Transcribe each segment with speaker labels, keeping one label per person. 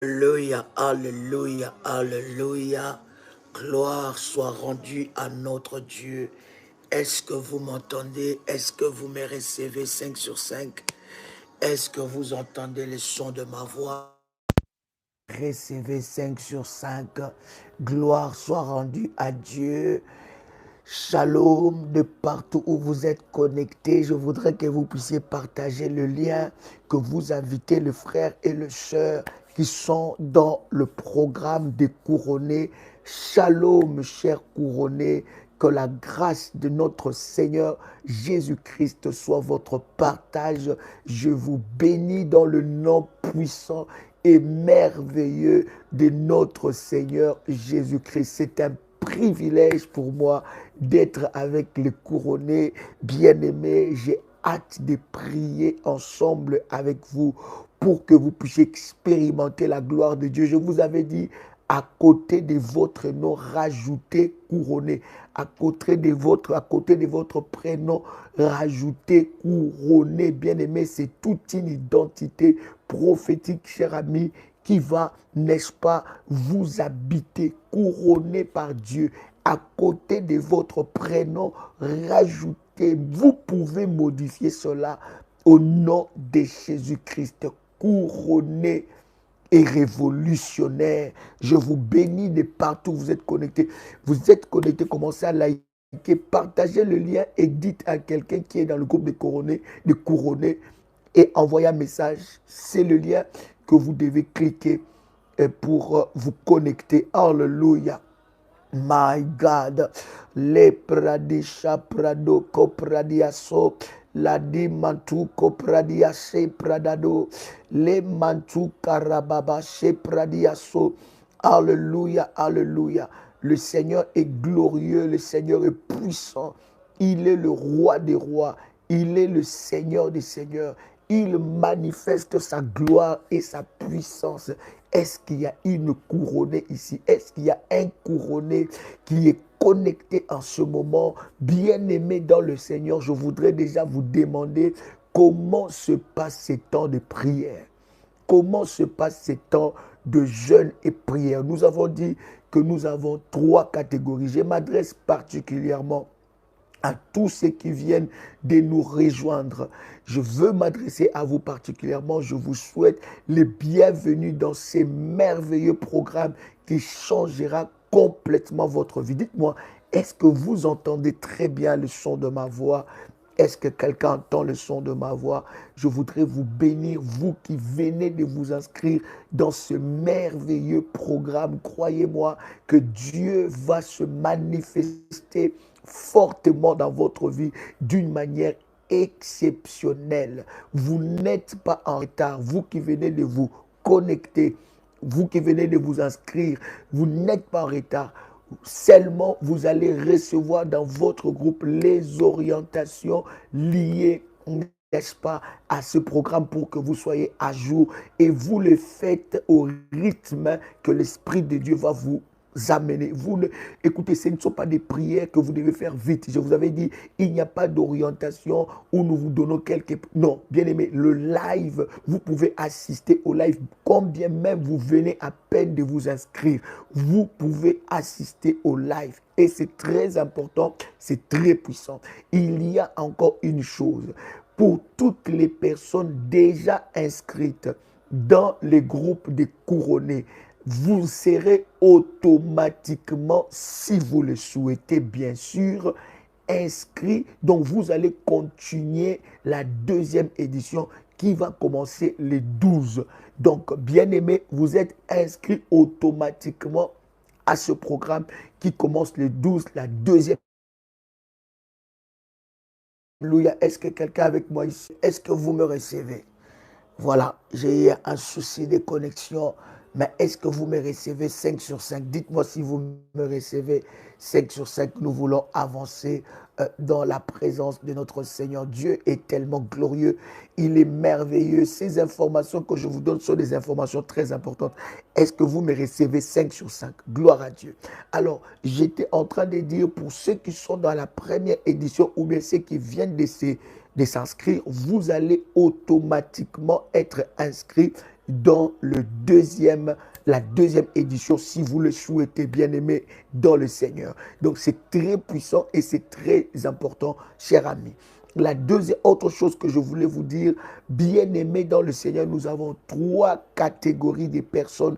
Speaker 1: Alléluia, alléluia, alléluia. Gloire soit rendue à notre Dieu. Est-ce que vous m'entendez? Est-ce que vous me recevez 5 sur 5? Est-ce que vous entendez le son de ma voix? Recevez 5 sur 5. Gloire soit rendue à Dieu. Shalom de partout où vous êtes connectés. Je voudrais que vous puissiez partager le lien, que vous invitez le frère et le sœur qui sont dans le programme des couronnés. Shalom, chers couronnés. Que la grâce de notre Seigneur Jésus-Christ soit votre partage. Je vous bénis dans le nom puissant et merveilleux de notre Seigneur Jésus-Christ. C'est un privilège pour moi d'être avec les couronnés bien-aimés. J'ai hâte de prier ensemble avec vous pour que vous puissiez expérimenter la gloire de Dieu. Je vous avais dit, à côté de votre nom, rajoutez couronné. À côté de votre prénom, rajoutez couronné. Bien-aimé, c'est toute une identité prophétique, cher ami, qui va, n'est-ce pas, vous habiter, couronné par Dieu. À côté de votre prénom, rajoutez, vous pouvez modifier cela au nom de Jésus-Christ, couronné et révolutionnaire. Je vous bénis de partout où vous êtes connectés. Vous êtes connectés, commencez à liker, partagez le lien et dites à quelqu'un qui est dans le groupe de couronnés et envoyez un message. C'est le lien que vous devez cliquer pour vous connecter. Alléluia. My God, le pradisha prado copradiaso, la di mantu copradiase pradado, le mantu karababa se pradiaso. Alléluia, alléluia. Le Seigneur est glorieux, le Seigneur est puissant. Il est le roi des rois, il est le Seigneur des seigneurs. Il manifeste sa gloire et sa puissance. Est-ce qu'il y a une couronnée ici? Est-ce qu'il y a un couronné qui est connecté en ce moment? Bien-aimé dans le Seigneur, je voudrais déjà vous demander comment se passent ces temps de prière. Comment se passent ces temps de jeûne et prière? Nous avons dit que nous avons 3 catégories. Je m'adresse particulièrement à tous ceux qui viennent de nous rejoindre. Je veux m'adresser à vous particulièrement. Je vous souhaite les bienvenus dans ces merveilleux programmes qui changera complètement votre vie. Dites-moi, est-ce que vous entendez très bien le son de ma voix? Est-ce que quelqu'un entend le son de ma voix? Je voudrais vous bénir, vous qui venez de vous inscrire dans ce merveilleux programme. Croyez-moi que Dieu va se manifester fortement dans votre vie d'une manière exceptionnelle. Vous n'êtes pas en retard. Vous qui venez de vous connecter, vous qui venez de vous inscrire, vous n'êtes pas en retard. Seulement, vous allez recevoir dans votre groupe les orientations liées, n'est-ce pas, à ce programme pour que vous soyez à jour. Et vous le faites au rythme que l'Esprit de Dieu va vous amener. Écoutez, ce ne sont pas des prières que vous devez faire vite. Je vous avais dit, il n'y a pas d'orientation où nous vous donnons quelques... Non, bien aimé, le live, vous pouvez assister au live. Combien même vous venez à peine de vous inscrire, vous pouvez assister au live. Et c'est très important, c'est très puissant. Il y a encore une chose. Pour toutes les personnes déjà inscrites dans les groupes des couronnés, vous serez automatiquement, si vous le souhaitez bien sûr, inscrit. Donc vous allez continuer la 2e édition qui va commencer le 12. Donc bien aimé, vous êtes inscrit automatiquement à ce programme qui commence le 12, la 2e. Alléluia. Est-ce que quelqu'un avec moi ici? Est-ce que vous me recevez? Voilà, j'ai eu un souci de connexion, mais est-ce que vous me recevez 5 sur 5? Dites-moi si vous me recevez 5 sur 5. Nous voulons avancer dans la présence de notre Seigneur. Dieu est tellement glorieux, il est merveilleux. Ces informations que je vous donne sont des informations très importantes. Est-ce que vous me recevez 5 sur 5? Gloire à Dieu. Alors, j'étais en train de dire pour ceux qui sont dans la première édition ou bien ceux qui viennent de s'inscrire, vous allez automatiquement être inscrit dans la deuxième édition, si vous le souhaitez, bien-aimés dans le Seigneur. Donc, c'est très puissant et c'est très important, chers amis. La deuxième, autre chose que je voulais vous dire, bien-aimés dans le Seigneur, nous avons 3 catégories de personnes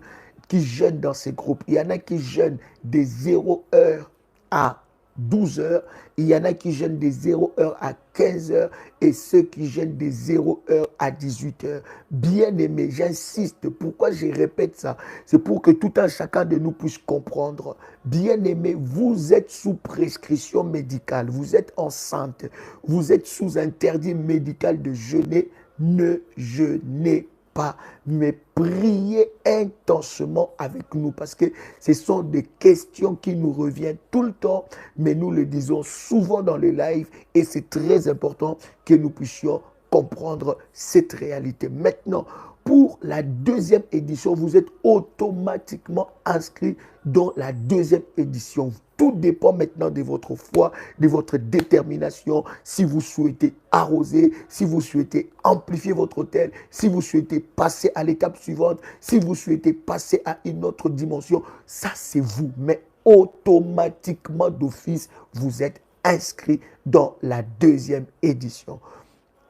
Speaker 1: qui jeûnent dans ces groupes. Il y en a qui jeûnent de 0 heure à 12 heures. Il y en a qui jeûnent de 0 heure à 15 heures et ceux qui jeûnent de 0 heure à 18 heures. Bien aimé, j'insiste. Pourquoi je répète ça? C'est pour que tout un chacun de nous puisse comprendre. Bien aimé, vous êtes sous prescription médicale. Vous êtes enceinte. Vous êtes sous interdit médical de jeûner. Ne jeûnez pas, mais priez intensément avec nous parce que ce sont des questions qui nous reviennent tout le temps, mais nous le disons souvent dans les lives et c'est très important que nous puissions comprendre cette réalité. Maintenant, pour la deuxième édition, vous êtes automatiquement inscrit dans la deuxième édition. Tout dépend maintenant de votre foi, de votre détermination. Si vous souhaitez arroser, si vous souhaitez amplifier votre hôtel, si vous souhaitez passer à l'étape suivante, si vous souhaitez passer à une autre dimension, ça c'est vous. Mais automatiquement d'office, vous êtes inscrit dans la deuxième édition.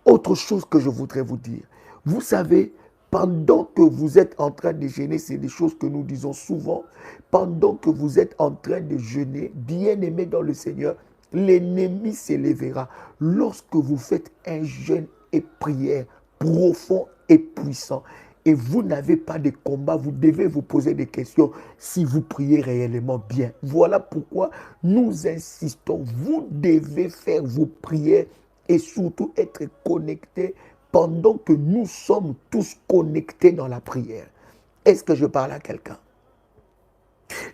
Speaker 1: Autre chose que je voudrais vous dire, vous savez, pendant que vous êtes en train de jeûner, c'est des choses que nous disons souvent, pendant que vous êtes en train de jeûner, bien-aimé dans le Seigneur, l'ennemi s'élèvera. Lorsque vous faites un jeûne et prière profond et puissant, et vous n'avez pas de combat, vous devez vous poser des questions si vous priez réellement bien. Voilà pourquoi nous insistons, vous devez faire vos prières et surtout être connectés pendant que nous sommes tous connectés dans la prière. Est-ce que je parle à quelqu'un?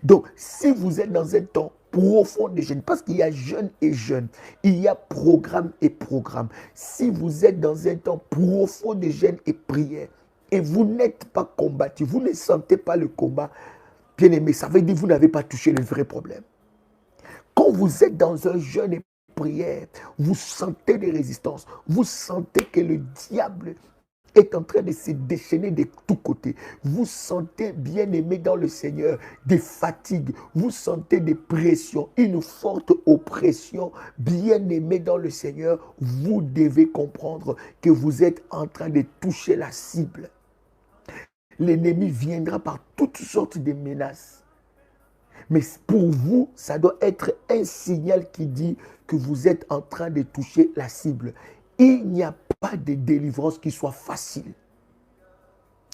Speaker 1: Donc, si vous êtes dans un temps profond de jeûne, parce qu'il y a jeûne et jeûne, il y a programme et programme. Si vous êtes dans un temps profond de jeûne et prière, et vous n'êtes pas combattu, vous ne sentez pas le combat, bien aimé, ça veut dire que vous n'avez pas touché le vrai problème. Quand vous êtes dans un jeûne et prière, vous sentez des résistances, vous sentez que le diable est en train de se déchaîner de tous côtés. Vous sentez, bien aimé dans le Seigneur, des fatigues, vous sentez des pressions, une forte oppression. Bien aimé dans le Seigneur, vous devez comprendre que vous êtes en train de toucher la cible. L'ennemi viendra par toutes sortes de menaces. Mais pour vous, ça doit être un signal qui dit que vous êtes en train de toucher la cible. Il n'y a pas de délivrance qui soit facile.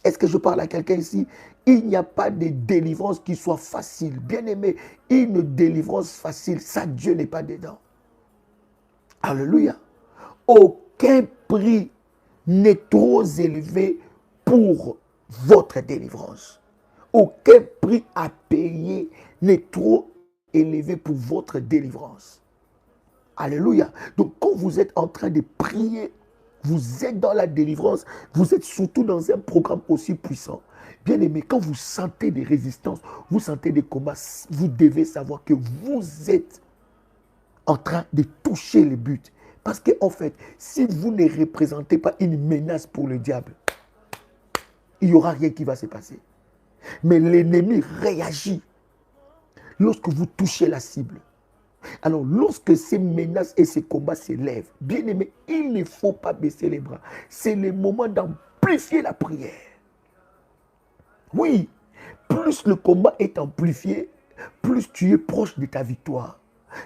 Speaker 1: Est-ce que je parle à quelqu'un ici? Il n'y a pas de délivrance qui soit facile. Bien aimé, une délivrance facile, ça Dieu n'est pas dedans. Alléluia. Aucun prix n'est trop élevé pour votre délivrance. Aucun prix à payer n'est trop élevé pour votre délivrance. Alléluia. Donc quand vous êtes en train de prier, vous êtes dans la délivrance, vous êtes surtout dans un programme aussi puissant. Bien aimé, quand vous sentez des résistances, vous sentez des combats, vous devez savoir que vous êtes en train de toucher le but. Parce qu'en fait, si vous ne représentez pas une menace pour le diable, il n'y aura rien qui va se passer. Mais l'ennemi réagit lorsque vous touchez la cible. Alors, lorsque ces menaces et ces combats s'élèvent, bien aimé, il ne faut pas baisser les bras. C'est le moment d'amplifier la prière. Oui, plus le combat est amplifié, plus tu es proche de ta victoire.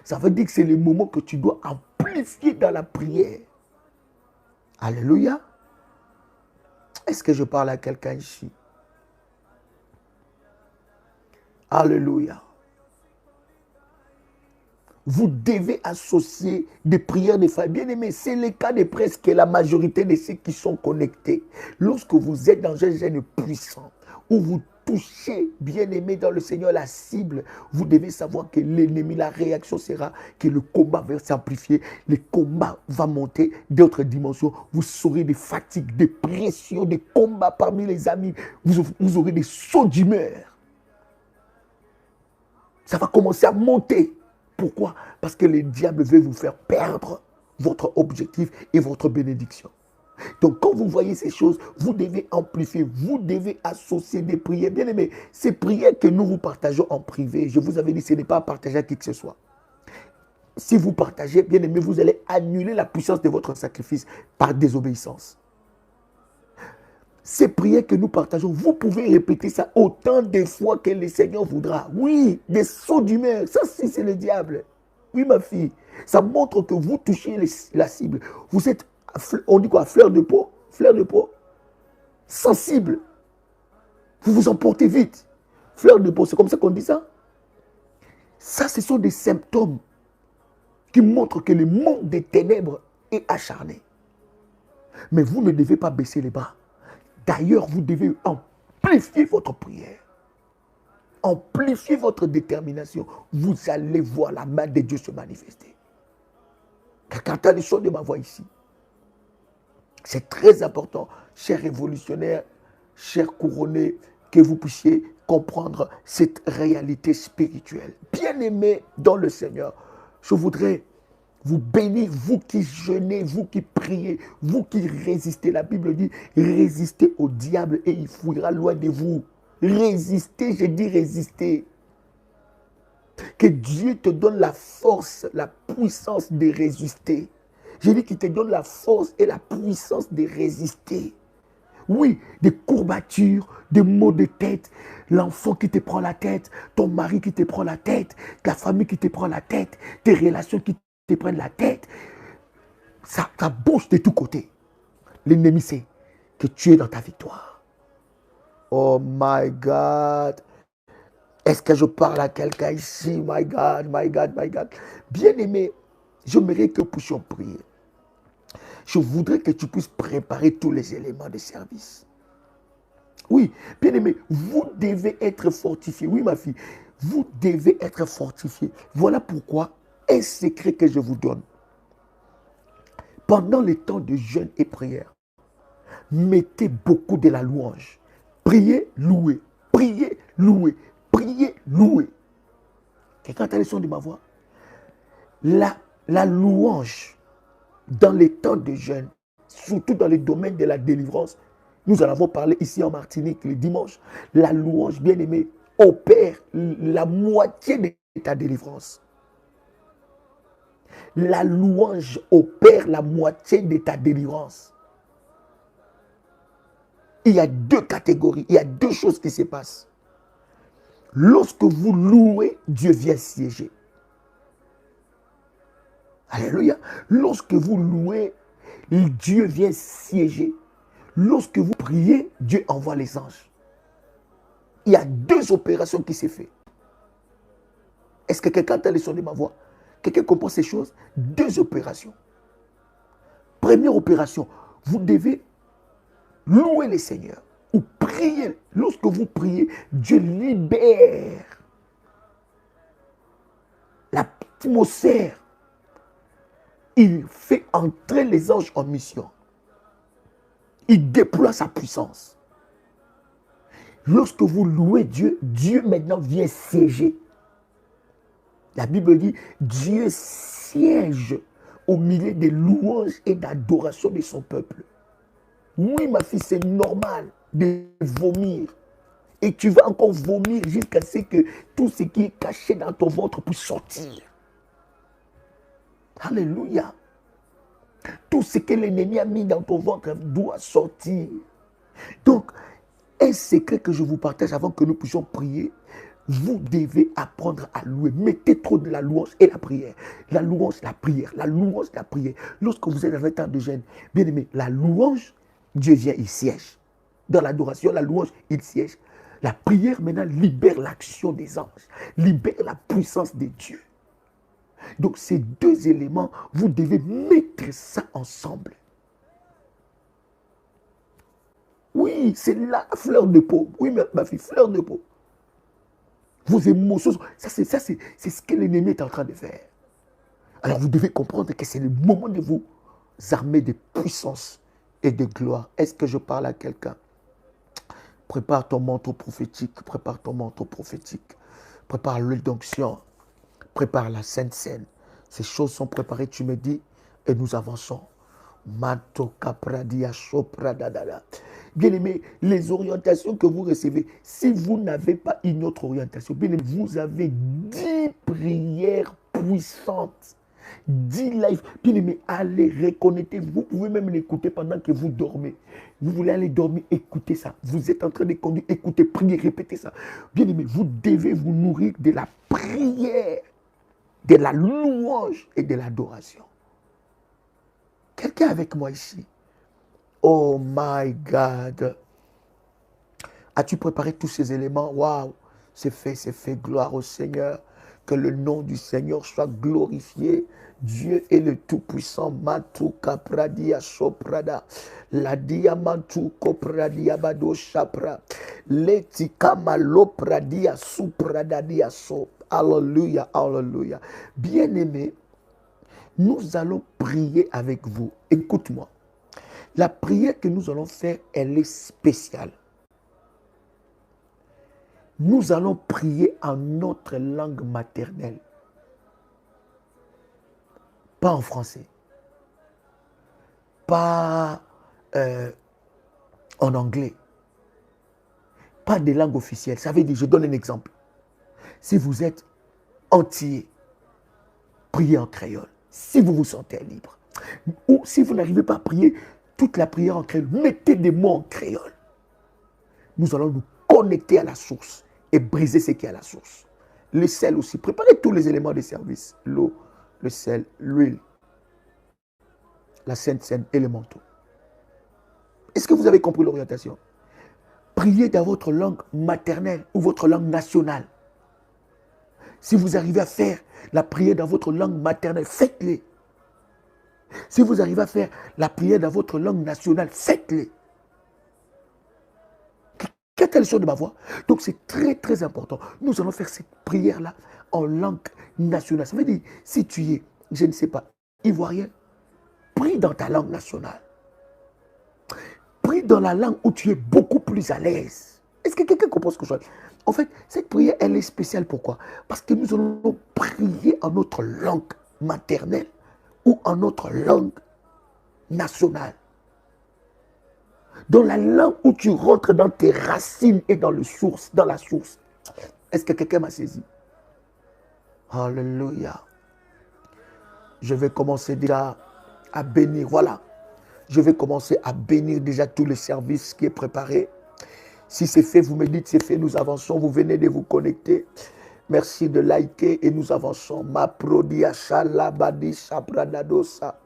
Speaker 1: Ça veut dire que c'est le moment que tu dois amplifier dans la prière. Alléluia. Est-ce que je parle à quelqu'un ici? Alléluia. Vous devez associer des prières de famille. Bien aimé, c'est le cas de presque la majorité de ceux qui sont connectés. Lorsque vous êtes dans un jeûne puissant, où vous touchez, bien aimé dans le Seigneur, la cible, vous devez savoir que l'ennemi, la réaction sera que le combat va s'amplifier, le combat va monter d'autres dimensions. Vous aurez des fatigues, des pressions, des combats parmi les amis. Vous aurez des sauts d'humeur. Ça va commencer à monter. Pourquoi? Parce que le diable veut vous faire perdre votre objectif et votre bénédiction. Donc, quand vous voyez ces choses, vous devez amplifier, vous devez associer des prières. Bien aimé, ces prières que nous vous partageons en privé, je vous avais dit, ce n'est pas à partager à qui que ce soit. Si vous partagez, bien aimé, vous allez annuler la puissance de votre sacrifice par désobéissance. Ces prières que nous partageons, vous pouvez répéter ça autant de fois que le Seigneur voudra. Oui, des sauts d'humeur, ça si c'est le diable. Oui, ma fille, ça montre que vous touchez la cible. Vous êtes, on dit quoi, fleur de peau, sensible. Vous vous emportez vite. Fleur de peau, c'est comme ça qu'on dit ça. Ça, ce sont des symptômes qui montrent que le monde des ténèbres est acharné. Mais vous ne devez pas baisser les bras. D'ailleurs, vous devez amplifier votre prière. Amplifier votre détermination. Vous allez voir la main de Dieu se manifester. Quelqu'un entend le son de ma voix ici. C'est très important, chers révolutionnaires, chers couronnés, que vous puissiez comprendre cette réalité spirituelle. Bien-aimés dans le Seigneur, je voudrais vous bénir, vous qui jeûnez, vous qui priez, vous qui résistez. La Bible dit, résistez au diable et il fuira loin de vous. Résistez, je dis résister. Que Dieu te donne la force, la puissance de résister. Je dis qu'il te donne la force et la puissance de résister. Oui, des courbatures, des maux de tête, l'enfant qui te prend la tête, ton mari qui te prend la tête, ta famille qui te prend la tête, tes relations qui te prennent la tête. Ça bouge de tous côtés. L'ennemi sait que tu es dans ta victoire. Oh my God. Est-ce que je parle à quelqu'un ici? My God, my God, my God. Bien-aimé, j'aimerais que nous puissions prier. Je voudrais que tu puisses préparer tous les éléments de service. Oui, bien-aimé, vous devez être fortifié. Oui, ma fille, vous devez être fortifié. Voilà pourquoi un secret que je vous donne. Pendant les temps de jeûne et prière, mettez beaucoup de la louange. Priez, louez. Priez, louez. Priez, louez. Quelqu'un entend le son de ma voix? La louange, dans les temps de jeûne, surtout dans le domaine de la délivrance, nous en avons parlé ici en Martinique le dimanche. La louange, bien aimée, opère la moitié de ta délivrance. La louange opère la moitié de ta délivrance. Il y a deux catégories, il y a deux choses qui se passent. Lorsque vous louez, Dieu vient siéger. Alléluia. Lorsque vous louez, Dieu vient siéger. Lorsque vous priez, Dieu envoie les anges. Il y a deux opérations qui se font. Est-ce que quelqu'un entend le son de ma voix? Quelqu'un comprend ces choses? Deux opérations. Première opération, vous devez louer le Seigneur ou prier. Lorsque vous priez, Dieu libère l'atmosphère. Il fait entrer les anges en mission. Il déploie sa puissance. Lorsque vous louez Dieu, Dieu maintenant vient siéger. La Bible dit, Dieu siège au milieu des louanges et d'adoration de son peuple. Oui, ma fille, c'est normal de vomir. Et tu vas encore vomir jusqu'à ce que tout ce qui est caché dans ton ventre puisse sortir. Alléluia. Tout ce que l'ennemi a mis dans ton ventre doit sortir. Donc, un secret que je vous partage avant que nous puissions prier, vous devez apprendre à louer. Mettez trop de la louange et la prière. La louange, la prière. La louange, la prière. Lorsque vous êtes dans un temps de jeûne, bien aimé, la louange, Dieu vient, il siège. Dans l'adoration, la louange, il siège. La prière maintenant libère l'action des anges, libère la puissance de Dieu. Donc ces deux éléments, vous devez mettre ça ensemble. Oui, c'est la fleur de peau. Oui, ma fille, fleur de peau. Vos émotions, ça c'est ce que l'ennemi est en train de faire. Alors vous devez comprendre que c'est le moment de vous armer de puissance et de gloire. Est-ce que je parle à quelqu'un? Prépare ton manteau prophétique, prépare ton manteau prophétique. Prépare l'huile d'onction, prépare la Sainte Seine. Ces choses sont préparées, tu me dis, et nous avançons. Manto Capradia Sopradadada. Bien aimé, les orientations que vous recevez, si vous n'avez pas une autre orientation, bien aimé, vous avez 10 prières puissantes. 10 lives. Bien aimé, allez reconnecter. Vous pouvez même l'écouter pendant que vous dormez. Vous voulez aller dormir, écoutez ça. Vous êtes en train de conduire, écoutez, priez, répétez ça. Bien aimé, vous devez vous nourrir de la prière, de la louange et de l'adoration. Quelqu'un avec moi ici? Oh my God. As-tu préparé tous ces éléments? Waouh. C'est fait, c'est fait. Gloire au Seigneur. Que le nom du Seigneur soit glorifié. Dieu est le Tout-Puissant. Matu kapradia soprada. La diamantu kopradia bado chapra. Letika malopradia supradadia so. Alléluia, alléluia. Bien-aimé, nous allons prier avec vous. Écoute-moi. La prière que nous allons faire, elle est spéciale. Nous allons prier en notre langue maternelle. Pas en français. Pas en anglais. Pas des langues officielles. Ça veut dire, je donne un exemple. Si vous êtes antillais, priez en créole. Si vous vous sentez libre. Ou si vous n'arrivez pas à prier toute la prière en créole, mettez des mots en créole. Nous allons nous connecter à la source et briser ce qui est à la source. Le sel aussi. Préparez tous les éléments de service. L'eau, le sel, l'huile, la sainte seine et le manteau. Est-ce que vous avez compris l'orientation? Priez dans votre langue maternelle ou votre langue nationale. Si vous arrivez à faire la prière dans votre langue maternelle, faites-le. Si vous arrivez à faire la prière dans votre langue nationale, faites-le. Quelle est le son de ma voix? Donc c'est très très important. Nous allons faire cette prière-là en langue nationale. Ça veut dire, si tu es, je ne sais pas, ivoirien, prie dans ta langue nationale. Prie dans la langue où tu es beaucoup plus à l'aise. Est-ce que quelqu'un comprend ce que je dis? En fait, cette prière, elle est spéciale. Pourquoi? Parce que nous allons prier en notre langue maternelle ou en notre langue nationale. Dans la langue où tu rentres dans tes racines et dans la source. Est-ce que quelqu'un m'a saisi? Alléluia. Je vais commencer déjà à bénir. Voilà. Je vais commencer à bénir déjà tout le service qui est préparé. Si c'est fait, vous me dites c'est fait, nous avançons. Vous venez de vous connecter. Merci de liker et nous avançons. Ma prodia shalabadi sapradadosa.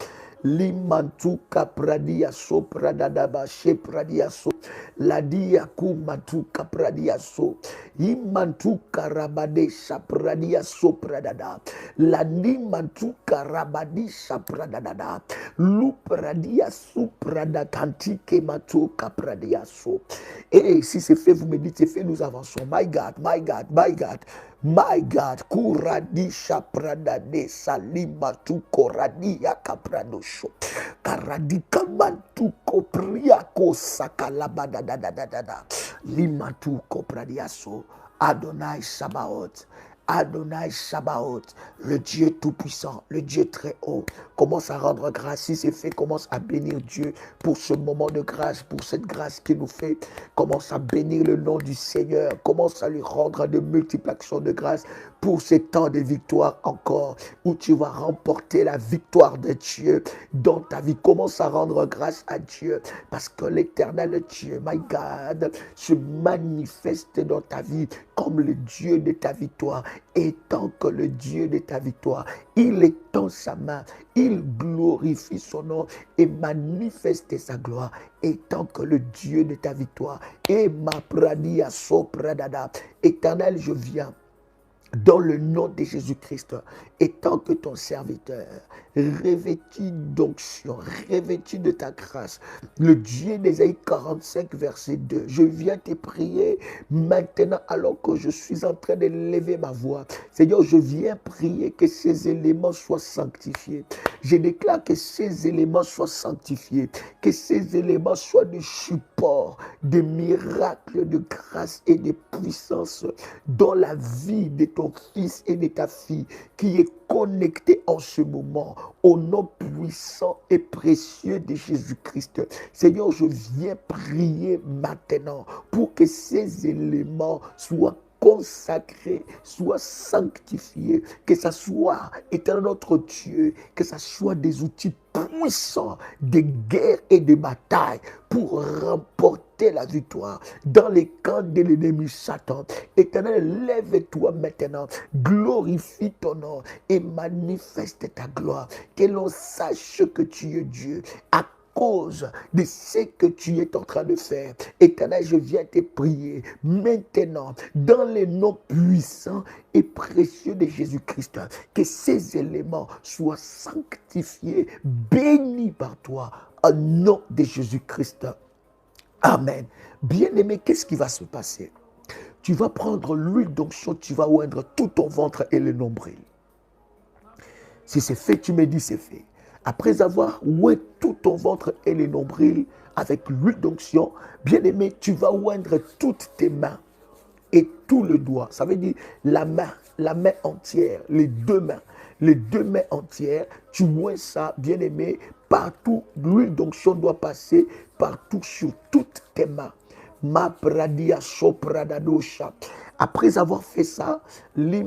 Speaker 1: Limantu kapradia so pradadaba she pradia so. Ladia kumatu kapradia so. Imantu karabade sapradia so pradada. Lanimantu karabadi sapradada. Lupradia suprada kantike matu kapradia so. Et si c'est fait, vous me dites c'est fait, nous avançons. My God, my God, my God. My God, kuradisha pradade salima tu koradia kapradosho. Karadika mantu kopriako sakalabada da da da da da. Lima tu kopradiaso. Adonai Sabaoth. Adonai Sabaoth, le Dieu tout-puissant, le Dieu très haut. Commence à rendre grâce. Si c'est fait, commence à bénir Dieu pour ce moment de grâce, pour cette grâce qu'il nous fait. Commence à bénir le nom du Seigneur. Commence à lui rendre de multiples actions de grâce pour ces temps de victoire encore, où tu vas remporter la victoire de Dieu dans ta vie. Commence à rendre grâce à Dieu parce que l'éternel Dieu, my God, se manifeste dans ta vie comme le Dieu de ta victoire. Et tant que le Dieu de ta victoire, il étend sa main, il glorifie son nom et manifeste sa gloire. Et tant que le Dieu de ta victoire, et ma pradia sopradada, éternel, je viens dans le nom de Jésus-Christ, et tant que ton serviteur, revêtu d'onction, revêtu de ta grâce, le Dieu d'Ésaïe 45, verset 2, je viens te prier maintenant alors que je suis en train de lever ma voix. Seigneur, je viens prier que ces éléments soient sanctifiés. Je déclare que ces éléments soient sanctifiés, que ces éléments soient de support, de miracles, de grâce et de puissance dans la vie de ton fils et de ta fille qui est connecté en ce moment. au nom puissant et précieux de Jésus-Christ. Seigneur, je viens prier maintenant pour que ces éléments soient consacrés, soient sanctifiés, que ça soit, éternel notre Dieu, que ça soit des outils puissants de guerre et de bataille pour remporter la victoire dans les camps de l'ennemi Satan. Éternel, lève-toi maintenant, glorifie ton nom et manifeste ta gloire. Que l'on sache que tu es Dieu à cause de ce que tu es en train de faire. Éternel, je viens te prier maintenant dans les noms puissants et précieux de Jésus-Christ, que ces éléments soient sanctifiés, bénis par toi, au nom de Jésus-Christ. Amen. Bien-aimé, qu'est-ce qui va se passer? Tu vas prendre l'huile d'onction, tu vas oindre tout ton ventre et le nombril. Si c'est fait, tu me dis c'est fait. Après avoir oint tout ton ventre et les nombrils avec l'huile d'onction, bien-aimé, tu vas oindre toutes tes mains et tout le doigt. Ça veut dire la main entière, les deux mains entières. Tu oins ça, bien-aimé, partout. L'huile d'onction doit passer partout sur toutes tes mains. Ma pradia sopradadosha. Après avoir fait ça, tu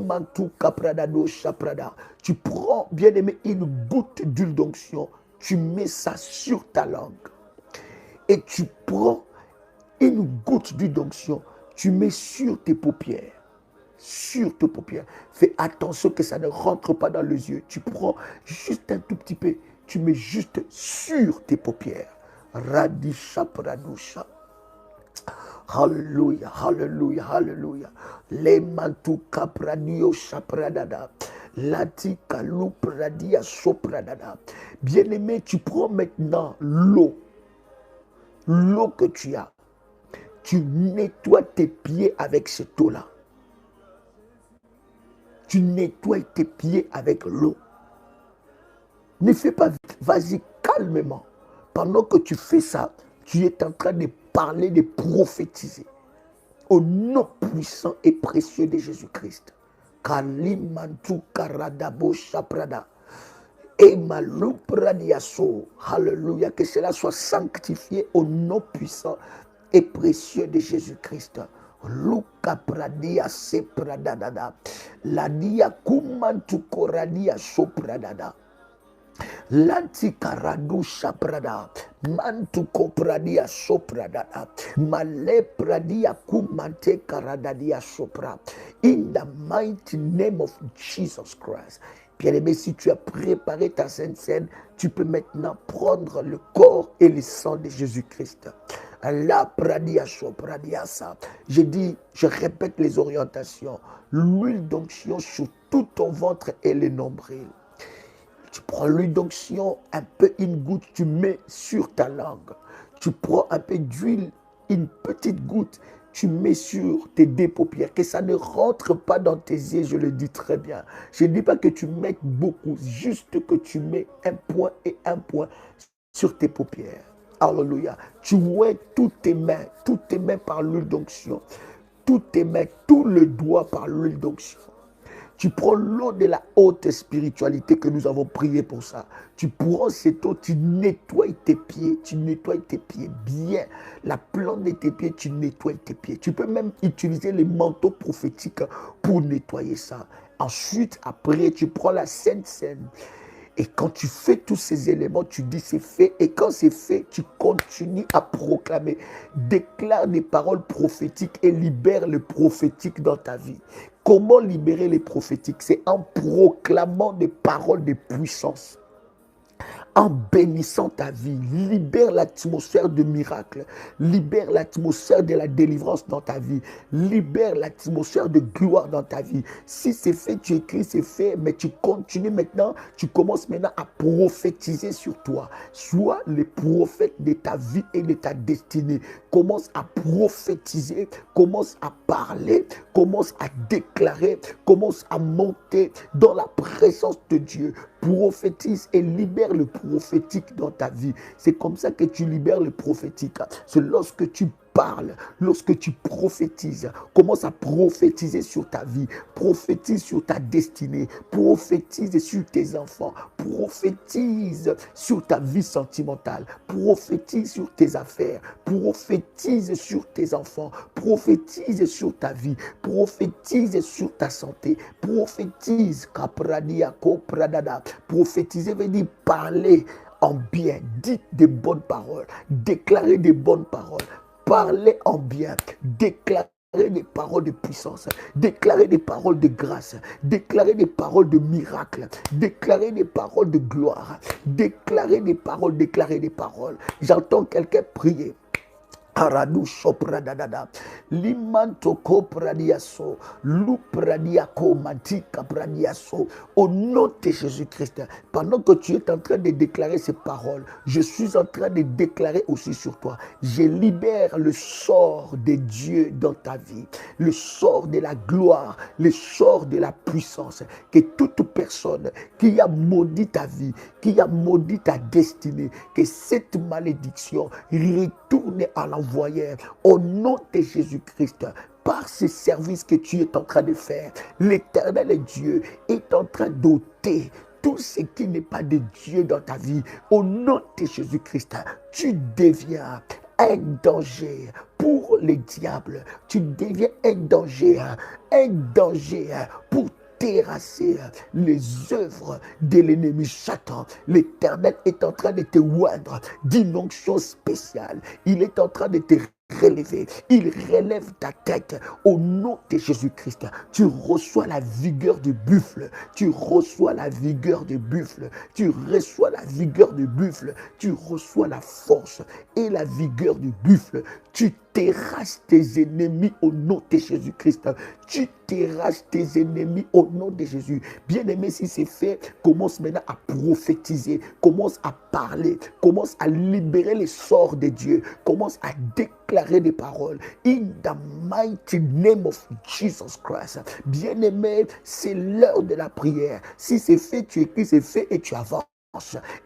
Speaker 1: prends, bien-aimé, une goutte d'huile d'onction, tu mets ça sur ta langue. Et tu prends une goutte d'huile d'onction, tu mets sur tes paupières. Sur tes paupières. Fais attention que ça ne rentre pas dans les yeux. Tu prends juste un tout petit peu, tu mets juste sur tes paupières. Radisha pradusha. Hallelujah, hallelujah, hallelujah. Les mantuka pradio shapradada. Lati kalu pradia sopradada. Bien-aimé, tu prends maintenant l'eau que tu as. Tu nettoies tes pieds avec cette eau-là. Tu nettoies tes pieds avec l'eau. Ne fais pas vite, vas-y calmement. Pendant que tu fais ça, tu es en train de parler, de prophétiser. Au nom puissant et précieux de Jésus-Christ. Kalimantu karadabo shaprada. Et maloupradiaso. Alléluia. Que cela soit sanctifié au nom puissant et précieux de Jésus-Christ. Luka pradia se pradadada. La dia kumantu koradia sopradada. Lantikaradu shaprada, mantuko pradia soprada, male pradia kumante karadadia sopra. In the mighty name of Jesus Christ. Bien-aimé, si tu as préparé ta Sainte Seine, tu peux maintenant prendre le corps et le sang de Jésus-Christ. La pradia sopradia sa. Je dis, je répète les orientations. L'huile d'onction sur tout ton ventre et les nombrils. Tu prends l'huile d'onction, un peu, une goutte, tu mets sur ta langue. Tu prends un peu d'huile, une petite goutte, tu mets sur tes deux paupières. Que ça ne rentre pas dans tes yeux, je le dis très bien. Je ne dis pas que tu mettes beaucoup, juste que tu mets un point et un point sur tes paupières. Alléluia. Tu oins toutes tes mains par l'huile d'onction. Toutes tes mains, tout le doigt par l'huile d'onction. Tu prends l'eau de la haute spiritualité que nous avons prié pour ça. Tu prends cette eau, tu nettoies tes pieds bien. La plante de tes pieds, tu nettoies tes pieds. Tu peux même utiliser les manteaux prophétiques pour nettoyer ça. Ensuite, après, tu prends la Sainte Seine. Et quand tu fais tous ces éléments, tu dis c'est fait. Et quand c'est fait, tu continues à proclamer. Déclare des paroles prophétiques et libère le prophétique dans ta vie. Comment libérer les prophétiques? C'est en proclamant des paroles de puissance. En bénissant ta vie, libère l'atmosphère de miracle, libère l'atmosphère de la délivrance dans ta vie, libère l'atmosphère de gloire dans ta vie. Si c'est fait, tu écris, c'est fait, mais tu continues maintenant, tu commences maintenant à prophétiser sur toi. Sois le prophète de ta vie et de ta destinée. Commence à prophétiser, commence à parler, commence à déclarer, commence à monter dans la présence de Dieu. Prophétise et libère le prophétique dans ta vie. C'est comme ça que tu libères le prophétique. C'est lorsque tu parles, lorsque tu prophétises, commence à prophétiser sur ta vie, prophétise sur ta destinée, prophétise sur tes enfants, prophétise sur ta vie sentimentale, prophétise sur tes affaires, prophétise sur tes enfants, prophétise sur ta vie, prophétise sur ta santé, prophétise, prophétiser veut dire parler en bien, dites des bonnes paroles, déclarez des bonnes paroles, parlez en bien, déclarez des paroles de puissance, déclarer des paroles de grâce, déclarer des paroles de miracle, déclarer des paroles de gloire, déclarer des paroles, déclarer des paroles. J'entends quelqu'un prier. Aradu sopradadada, limantoko pradiaso, lupradiako mantika pradiaso. Au nom de Jésus-Christ, pendant que tu es en train de déclarer ces paroles, je suis en train de déclarer aussi sur toi. Je libère le sort de Dieu dans ta vie, le sort de la gloire, le sort de la puissance. Que toute personne qui a maudit ta vie, qui a maudit ta destinée, que cette malédiction retourne à l'envoyeur au nom de Jésus-Christ. Par ce service que tu es en train de faire, l'Éternel Dieu est en train d'ôter tout ce qui n'est pas de Dieu dans ta vie. Au nom de Jésus-Christ, tu deviens un danger pour les diables. Tu deviens un danger pour terrasser les œuvres de l'ennemi Satan. L'Éternel est en train de te oindre d'une onction spéciale. Il est en train de te relever. Il relève ta tête au nom de Jésus-Christ. Tu reçois la vigueur du buffle. Tu reçois la vigueur du buffle. Tu reçois la vigueur du buffle. Tu reçois la force et la vigueur du buffle. Tu terrasses tes ennemis au nom de Jésus-Christ. Tu terrasses tes ennemis au nom de Jésus. Bien-aimé, si c'est fait, commence maintenant à prophétiser, commence à parler, commence à libérer les sorts de Dieu, commence à déclarer des paroles. In the mighty name of Jesus Christ. Bien-aimé, c'est l'heure de la prière. Si c'est fait, tu écris, c'est fait et tu avances.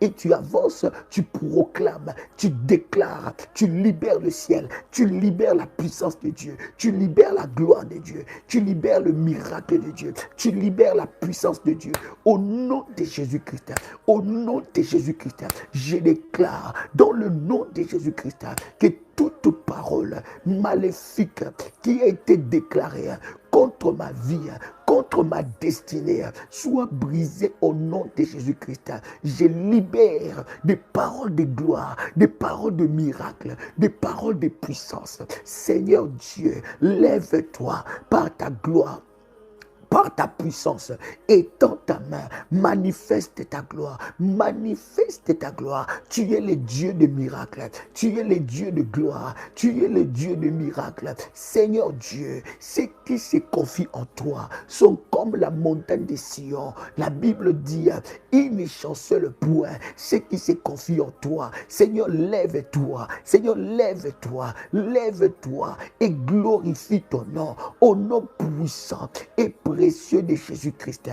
Speaker 1: Et tu avances, tu proclames, tu déclares, tu libères le ciel, tu libères la puissance de Dieu, tu libères la gloire de Dieu, tu libères le miracle de Dieu, tu libères la puissance de Dieu. Au nom de Jésus-Christ, au nom de Jésus-Christ, je déclare dans le nom de Jésus-Christ que toute parole maléfique qui a été déclarée contre ma vie, contre ma destinée, soit brisée au nom de Jésus-Christ. Je libère des paroles de gloire, des paroles de miracle, des paroles de puissance. Seigneur Dieu, lève-toi par ta gloire, par ta puissance, étends ta main, manifeste ta gloire, manifeste ta gloire. Tu es le Dieu de miracles, tu es le Dieu de gloire, tu es le Dieu de miracles. Seigneur Dieu, ceux qui se confient en toi sont comme la montagne de Sion. La Bible dit, il ne chancelle point ceux qui se confient en toi. Seigneur, lève-toi, Seigneur, lève-toi, lève-toi et glorifie ton nom, au nom puissant et précieux de Jésus-Christ.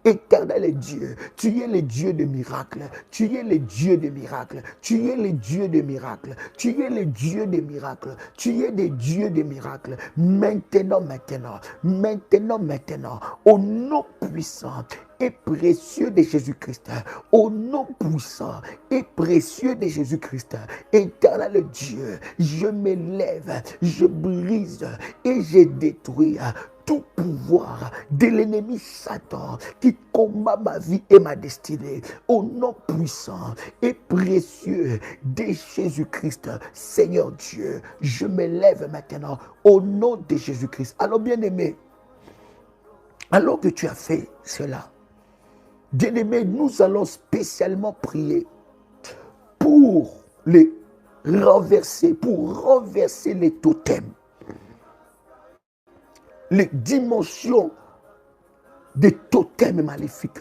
Speaker 1: Éternel Dieu, tu es le Dieu de miracles, tu es le Dieu de miracles, tu es le Dieu de miracles, tu es le Dieu de miracles, tu es le Dieu de miracles. Maintenant, au nom puissant et précieux de Jésus-Christ, au nom puissant et précieux de Jésus-Christ, éternel Dieu, je m'élève, je brise et je détruis tout pouvoir de l'ennemi Satan qui combat ma vie et ma destinée. Au nom puissant et précieux de Jésus-Christ, Seigneur Dieu, je m'élève maintenant au nom de Jésus-Christ. Alors bien-aimé, alors que tu as fait cela, bien-aimé, nous allons spécialement prier pour renverser les totems, les dimensions des totems maléfiques.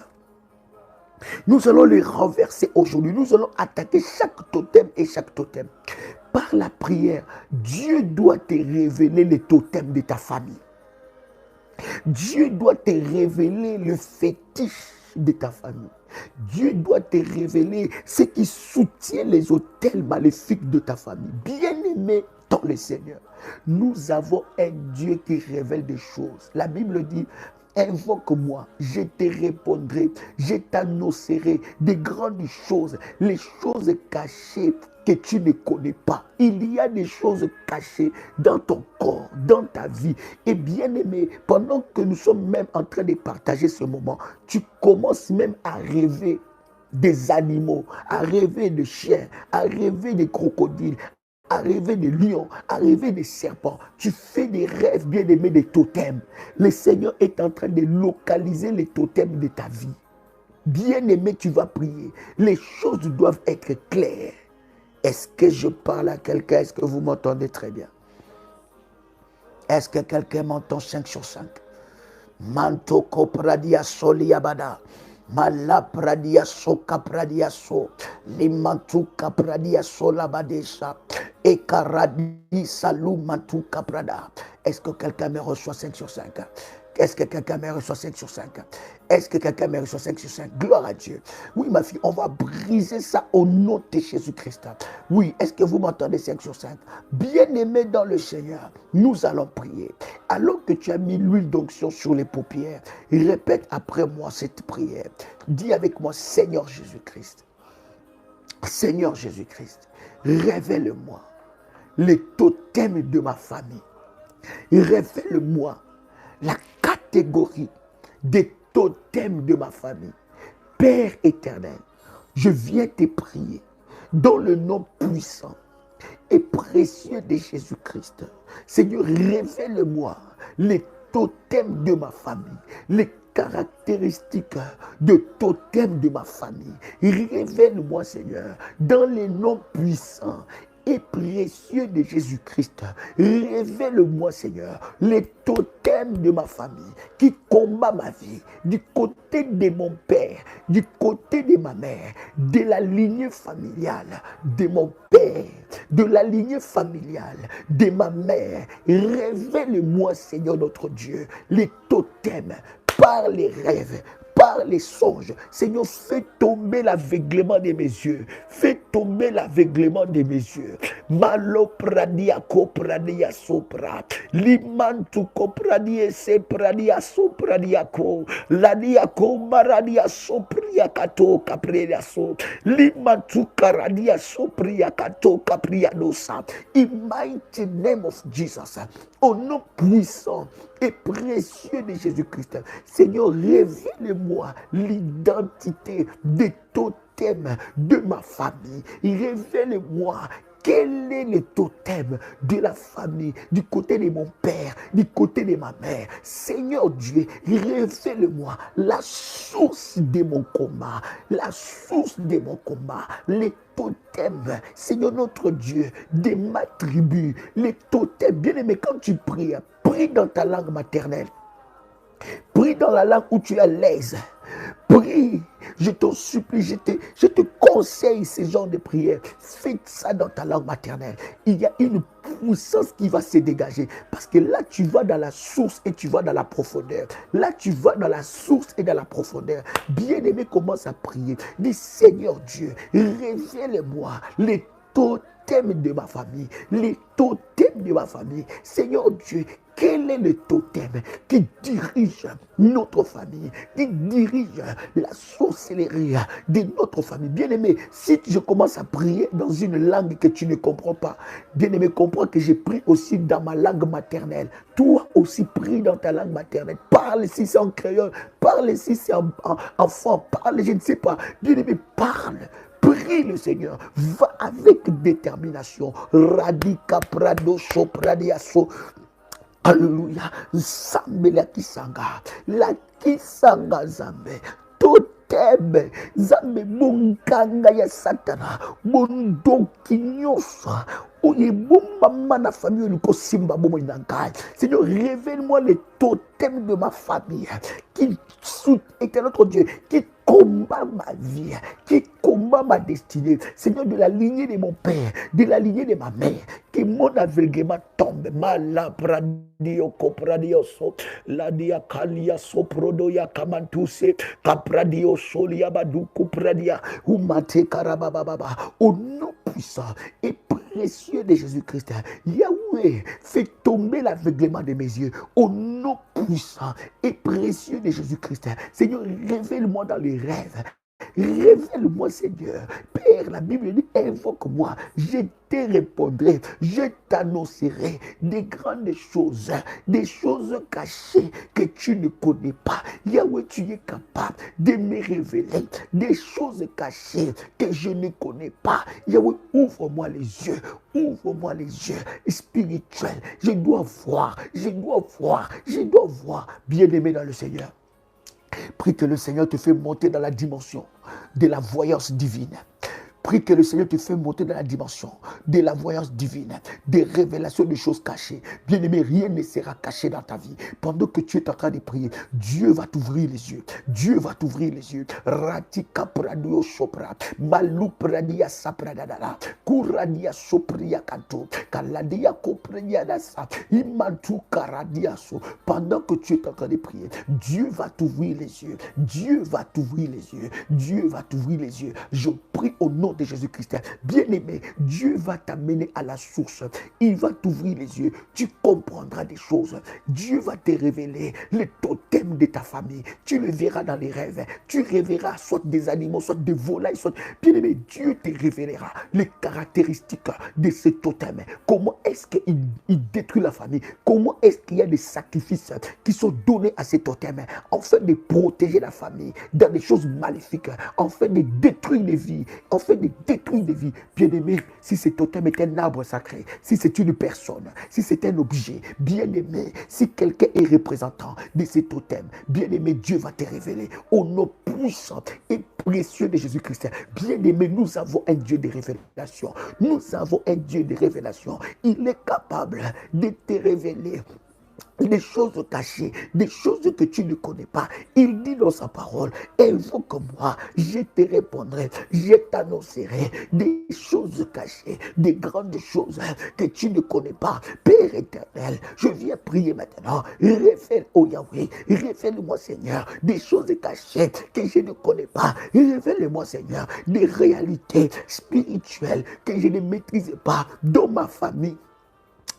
Speaker 1: Nous allons les renverser aujourd'hui. Nous allons attaquer chaque totem et chaque totem. Par la prière, Dieu doit te révéler les totems de ta famille. Dieu doit te révéler le fétiche de ta famille. Dieu doit te révéler ce qui soutient les autels maléfiques de ta famille. Bien-aimé, attends le Seigneur. Nous avons un Dieu qui révèle des choses. La Bible dit, invoque-moi, je te répondrai, je t'annoncerai des grandes choses, les choses cachées que tu ne connais pas. Il y a des choses cachées dans ton corps, dans ta vie. Et bien aimé, pendant que nous sommes même en train de partager ce moment, tu commences même à rêver des animaux, à rêver de chiens, à rêver des crocodiles, à rêver des lions, à rêver des serpents. Tu fais des rêves, bien aimés, des totems. Le Seigneur est en train de localiser les totems de ta vie. Bien aimé, tu vas prier. Les choses doivent être claires. Est-ce que je parle à quelqu'un? Est-ce que vous m'entendez très bien? Est-ce que quelqu'un m'entend 5 sur 5? Manto kopradia soliabada. Mala pradia soka pradia so. Limantu kapradia solabadesa. Ekaradi salou mantu kaprada. Est-ce que quelqu'un me reçoit 5 sur 5? Est-ce que quelqu'un me reçoit 5 sur 5? Est-ce que quelqu'un me reçoit 5 sur 5? Gloire à Dieu. Oui, ma fille, on va briser ça au nom de Jésus-Christ. Oui, est-ce que vous m'entendez 5 sur 5? Bien-aimé dans le Seigneur, nous allons prier. Alors que tu as mis l'huile d'onction sur les paupières, répète après moi cette prière. Dis avec moi, Seigneur Jésus-Christ. Seigneur Jésus-Christ, révèle-moi les totems de ma famille. Révèle-moi la catégorie des totems de ma famille. Père éternel, je viens te prier dans le nom puissant et précieux de Jésus-Christ. Seigneur, révèle-moi les totems de ma famille, les caractéristiques de totems de ma famille. Révèle-moi, Seigneur, dans les noms puissants et précieux de Jésus-Christ. Révèle-moi, Seigneur, les totems de ma famille qui combat ma vie, du côté de mon père, du côté de ma mère, de la lignée familiale de mon père, de la lignée familiale de ma mère. Révèle-moi, Seigneur notre Dieu, les totems par les rêves, par les songes. Seigneur, fais tomber l'aveuglement de mes yeux. Fais tomber l'aveuglement de mes yeux. Malo pradia kopradia sopra. Limantu kopradia se pradia sopradia ko. Ladia ko maradia sopria kato kapredia so. Limantu karadia sopria kato kapria dosa. In mighty name of Jesus. Au nom puissant et précieux de Jésus-Christ. Seigneur, révèle-moi l'identité des totems de ma famille. Révèle-moi quel est le totem de la famille, du côté de mon père, du côté de ma mère. Seigneur Dieu, révèle-moi la source de mon combat, la source de mon combat, les totems, Seigneur notre Dieu, de ma tribu, les totems. Bien-aimé, quand tu pries, prie dans ta langue maternelle. Prie dans la langue où tu es à l'aise. Prie, je t'en supplie, je te conseille ce genre de prière. Fais ça dans ta langue maternelle. Il y a une puissance qui va se dégager. Parce que là, tu vas dans la source et tu vas dans la profondeur. Là, tu vas dans la source et dans la profondeur. Bien-aimé, commence à prier. Dis, Seigneur Dieu, révèle-moi les totems de ma famille. Les totems de ma famille. Seigneur Dieu, quel est le totem qui dirige notre famille, qui dirige la sorcellerie de notre famille? Bien-aimé, si je commence à prier dans une langue que tu ne comprends pas, bien-aimé, comprends que je prie aussi dans ma langue maternelle. Toi aussi, prie dans ta langue maternelle. Parle si c'est en créole, parle si c'est en fort, parle, je ne sais pas. Bien-aimé, parle. Prie le Seigneur, va avec détermination. Radika prado sopradiaso. Alléluia. Zambe la kisanga. La kisanga zambe. Totem. Zambe munkanga ya satana. Mundoki nyosa. Oye bomba mana famille liko simba bomo inangai. Seigneur, révèle-moi les totems de ma famille qui est notre Dieu, qui combat ma vie, qui combat ma destinée. Seigneur, de la lignée de mon père, de la lignée de ma mère, que mon aveuglement tombe. Malabradio copradioso, la diacalia soprodoya kamantuse, capradio solia badu cupradia, umate karabababa. Au nom puissant et précieux de Jésus-Christ. Yahweh, fais tomber l'aveuglement de mes yeux au nom puissant et précieux de Jésus-Christ. Seigneur, révèle-moi dans les rêves. Révèle-moi, Seigneur. Père, la Bible dit, invoque-moi, je te répondrai, je t'annoncerai des grandes choses, des choses cachées que tu ne connais pas. Yahweh, tu es capable de me révéler des choses cachées que je ne connais pas. Yahweh, ouvre-moi les yeux, ouvre-moi les yeux spirituels. Je dois voir, je dois voir, je dois voir. Bien-aimé dans le Seigneur, prie que le Seigneur te fait monter dans la dimension de la voyance divine. Prie que le Seigneur te fait monter dans la dimension de la voyance divine, des révélations de choses cachées. Bien-aimé, rien ne sera caché dans ta vie. Pendant que tu es en train de prier, Dieu va t'ouvrir les yeux. Dieu va t'ouvrir les yeux. Ratika pradio sopra, malu pradia sapradadala, kuradia sopria kanto, kaladia kopradia dasa, imantu karadiaso. Pendant que tu es en train de prier, Dieu va t'ouvrir les yeux. Dieu va t'ouvrir les yeux. Dieu va t'ouvrir les yeux. Je prie au nom de Jésus-Christ. Bien-aimé, Dieu va t'amener à la source. Il va t'ouvrir les yeux. Tu comprendras des choses. Dieu va te révéler les totems de ta famille. Tu le verras dans les rêves. Tu révéleras soit des animaux, soit des volailles, soit... Bien-aimé, Dieu te révélera les caractéristiques de ce totem. Comment est-ce qu'il détruit la famille? Comment est-ce qu'il y a des sacrifices qui sont donnés à ces totems afin de protéger la famille dans des choses maléfiques, afin de détruire les vies, afin de détruire des vies. Bien-aimé, si ce totem est un arbre sacré, si c'est une personne, si c'est un objet, bien-aimé, si quelqu'un est représentant de ce totem, bien-aimé, Dieu va te révéler au nom puissant et précieux de Jésus-Christ. Bien-aimé, nous avons un Dieu de révélation. Nous avons un Dieu de révélation. Il est capable de te révéler des choses cachées, des choses que tu ne connais pas. Il dit dans sa parole, invoque-moi, je te répondrai, je t'annoncerai des choses cachées, des grandes choses que tu ne connais pas. Père éternel, je viens prier maintenant, révèle, oh Yahweh, révèle-moi Seigneur, des choses cachées que je ne connais pas. Révèle-moi Seigneur, des réalités spirituelles que je ne maîtrise pas dans ma famille.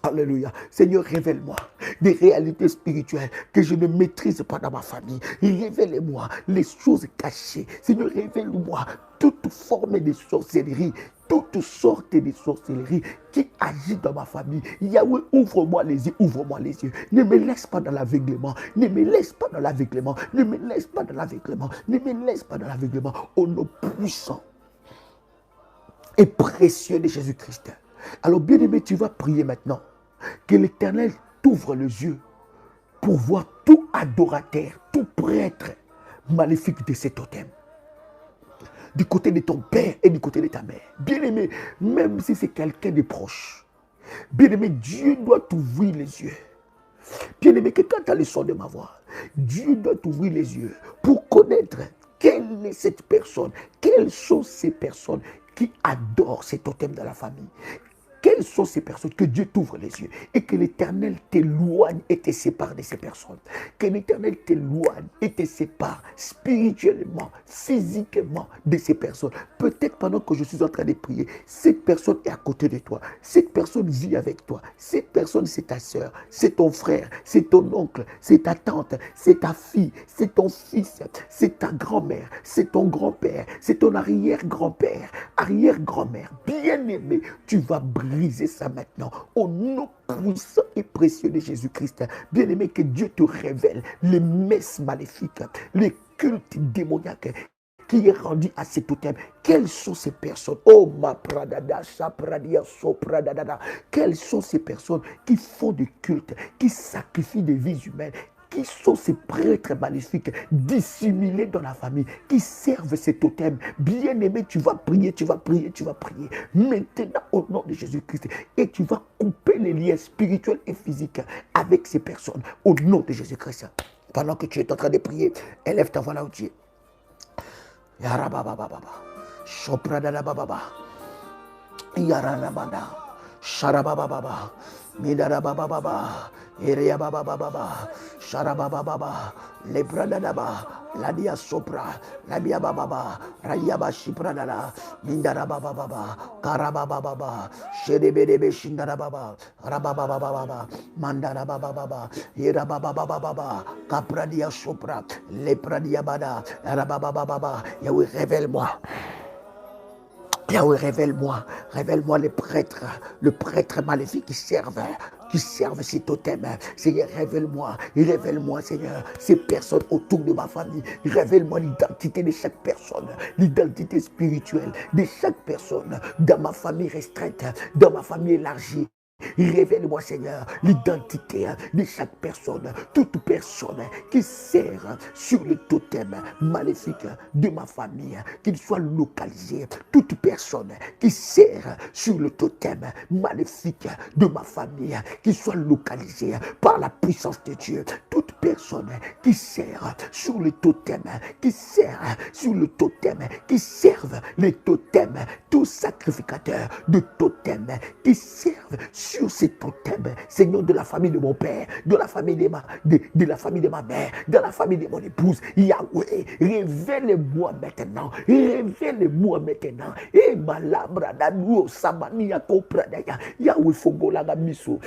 Speaker 1: Alléluia. Seigneur, révèle-moi des réalités spirituelles que je ne maîtrise pas dans ma famille. Révèle-moi les choses cachées. Seigneur, révèle-moi toute forme de sorcellerie, toutes sortes de sorcellerie qui agit dans ma famille. Yahweh, ouvre-moi les yeux, ouvre-moi les yeux. Ne me laisse pas dans l'aveuglement. Ne me laisse pas dans l'aveuglement. Ne me laisse pas dans l'aveuglement. Ne me laisse pas dans l'aveuglement. Au nom puissant et précieux de Jésus-Christ. Alors, bien-aimé, tu vas prier maintenant. Que l'Éternel t'ouvre les yeux pour voir tout adorateur, tout prêtre maléfique de ces totems. Du côté de ton père et du côté de ta mère. Bien-aimé, même si c'est quelqu'un de proche. Bien-aimé, Dieu doit t'ouvrir les yeux. Bien-aimé, que quand tu as le son de ma voix, Dieu doit t'ouvrir les yeux pour connaître quelle est cette personne, quelles sont ces personnes qui adorent ces totems dans la famille. Quelles sont ces personnes? Que Dieu t'ouvre les yeux et que l'Éternel t'éloigne et te sépare de ces personnes. Que l'Éternel t'éloigne et te sépare spirituellement, physiquement de ces personnes. Peut-être pendant que je suis en train de prier, cette personne est à côté de toi. Cette personne vit avec toi. Cette personne, c'est ta soeur, c'est ton frère, c'est ton oncle, c'est ta tante, c'est ta fille, c'est ton fils, c'est ta grand-mère, c'est ton grand-père, c'est ton arrière-grand-père, arrière-grand-mère. Bien-aimé, tu vas briser ça maintenant au nom puissant et précieux de Jésus-Christ. Bien-aimé, que Dieu te révèle les messes maléfiques, les cultes démoniaques qui est rendu à ces totems. Quelles sont ces personnes? Oh ma pradada, sapradia, sopradada. Quelles sont ces personnes qui font du culte, qui sacrifient des vies humaines? Qui sont ces prêtres maléfiques dissimulés dans la famille, qui servent ces totems? Bien-aimé, tu vas prier, tu vas prier, tu vas prier. Maintenant, au nom de Jésus-Christ, et tu vas couper les liens spirituels et physiques avec ces personnes, au nom de Jésus-Christ. Pendant que tu es en train de prier, élève ta voix là où tu es. Yarabababa, Sopradababa, Yaranabada, Sharabababa, Midarabababa, Iria baba baba, Sharababa baba, Lebranaba, Ladia sopra, Labia baba, Rayaba shipradana, Mindara baba baba, Karababa baba, Shedebedebe shindara baba, Rababa baba, Mandara baba baba, Ira baba baba, Capradia sopra, Lepradia bada, Rababa baba, Yahweh révèle-moi. Yahweh, révèle-moi les prêtres, le prêtre maléfique qui servent ces totems. Seigneur, révèle-moi, Seigneur, ces personnes autour de ma famille. Révèle-moi l'identité de chaque personne, l'identité spirituelle de chaque personne dans ma famille restreinte, dans ma famille élargie. Révèle-moi, Seigneur, l'identité de chaque personne, toute personne qui sert sur le totem maléfique de ma famille, qu'il soit localisé. Toute personne qui sert sur le totem maléfique de ma famille, qu'il soit localisé par la puissance de Dieu. Toute personne qui sert sur le totem, qui servent les totems, tous sacrificateurs de totems qui servent sur ces totems, Seigneur, de la famille de mon père, de la famille de la famille de ma mère, de la famille de mon épouse. Yahweh, révèle-moi maintenant. Et malabra danuo samania kopradaya. Yahweh fogolanga miso.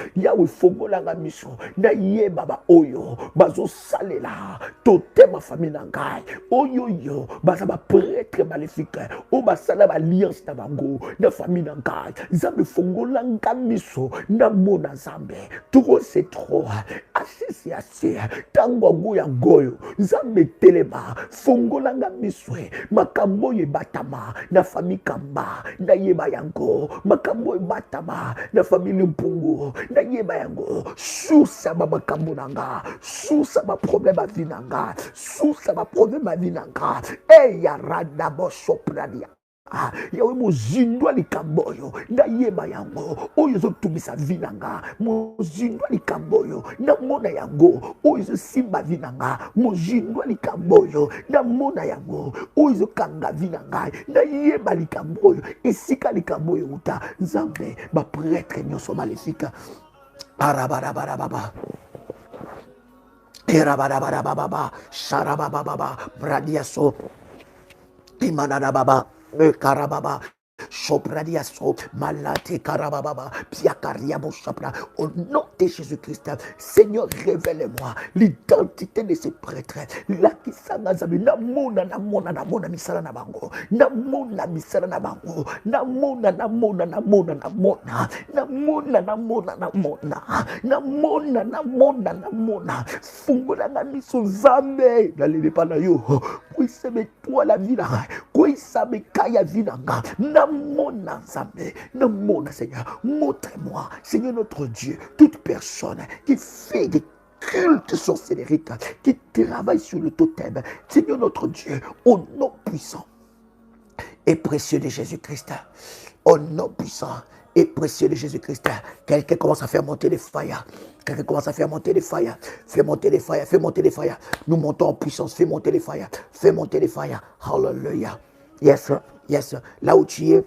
Speaker 1: Na ye baba oyo. Bazo salela. Totem ma famille nangai. Oyo yo. Baza ba prêtre maléfique. O basala ba alliance na bango. Na famille nangai. Zambe fogolanga miso. Na mona zambe. Trop c'est trop. Assez. Tango goya goyo. Zambe telema. Fogolanga miso. Makambo ye batama. Na famille kamba. Na yeba yango. Makambo ye batama. Na famille mpungu. Na yeba yango. Sousa ba makambo nanga. Sousa ba problème à vinanga. Sousa ba problème à vinanga. Ya rada bo sopradia. Yawe mozindwa likamboyo na yeba yango oyo zo tubisa vinanga mozindwa likamboyo na mona yango oyo zo simba vinanga mozindwa likamboyo na mona yango oyo zo kanga vinanga na yeba likamboyo esika likamboyo uta nzambe ba prêtre nyonso maléfique arabarababa erabarababa sharababa bradiaso imanababa Karababa, Sopradia so, Malate Karababa, Piakaria Boshapra, au nom de Jésus-Christ, Seigneur, révèle-moi l'identité de ces prêtres. La Kisanazabi, Namona, Misara Nabango, Namona, Misara Nabango, Namona, Fungula Namiso Zambe, n'allez pas là, yo, oui, c'est toi la vie là, oui, ça me caille à vie là, Namona Zambe, Namona Seigneur, montre-moi, Seigneur notre Dieu, toute personne qui fait des culte sorcellerique, qui travaille sur le totem, Seigneur notre Dieu, au nom puissant et précieux de Jésus-Christ, au nom puissant et précieux de Jésus-Christ, quelqu'un commence à faire monter les failles. Quelqu'un commence à faire monter les failles. Fais monter les failles. Nous montons en puissance. Fais monter les failles. Hallelujah. Yes. Là où tu es,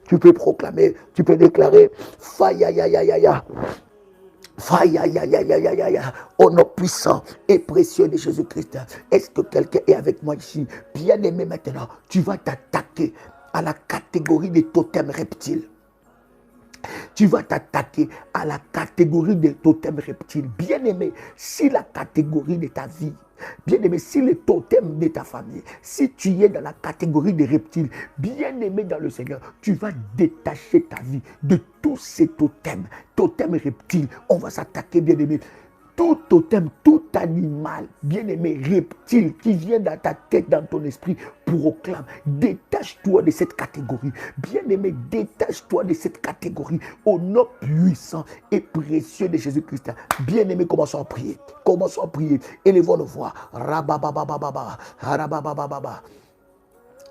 Speaker 1: tu peux proclamer, tu peux déclarer faille. Au nom puissant et précieux de Jésus-Christ. Est-ce que quelqu'un est avec moi ici? Bien aimé maintenant, tu vas t'attaquer à la catégorie des totems reptiles. Tu vas t'attaquer à la catégorie des totems reptiles. Bien aimé, si la catégorie de ta vie, bien aimé, si le totem de ta famille, si tu es dans la catégorie des reptiles, bien aimé dans le Seigneur, tu vas détacher ta vie de tous ces totems reptiles. On va s'attaquer, bien aimé. Tout totem, tout animal, bien-aimé, reptile qui vient dans ta tête, dans ton esprit, proclame, détache-toi de cette catégorie. Bien-aimé, détache-toi de cette catégorie au nom puissant et précieux de Jésus-Christ. Bien-aimé, commençons à prier. Élevons nos voix. Rabababababa, rabababababa.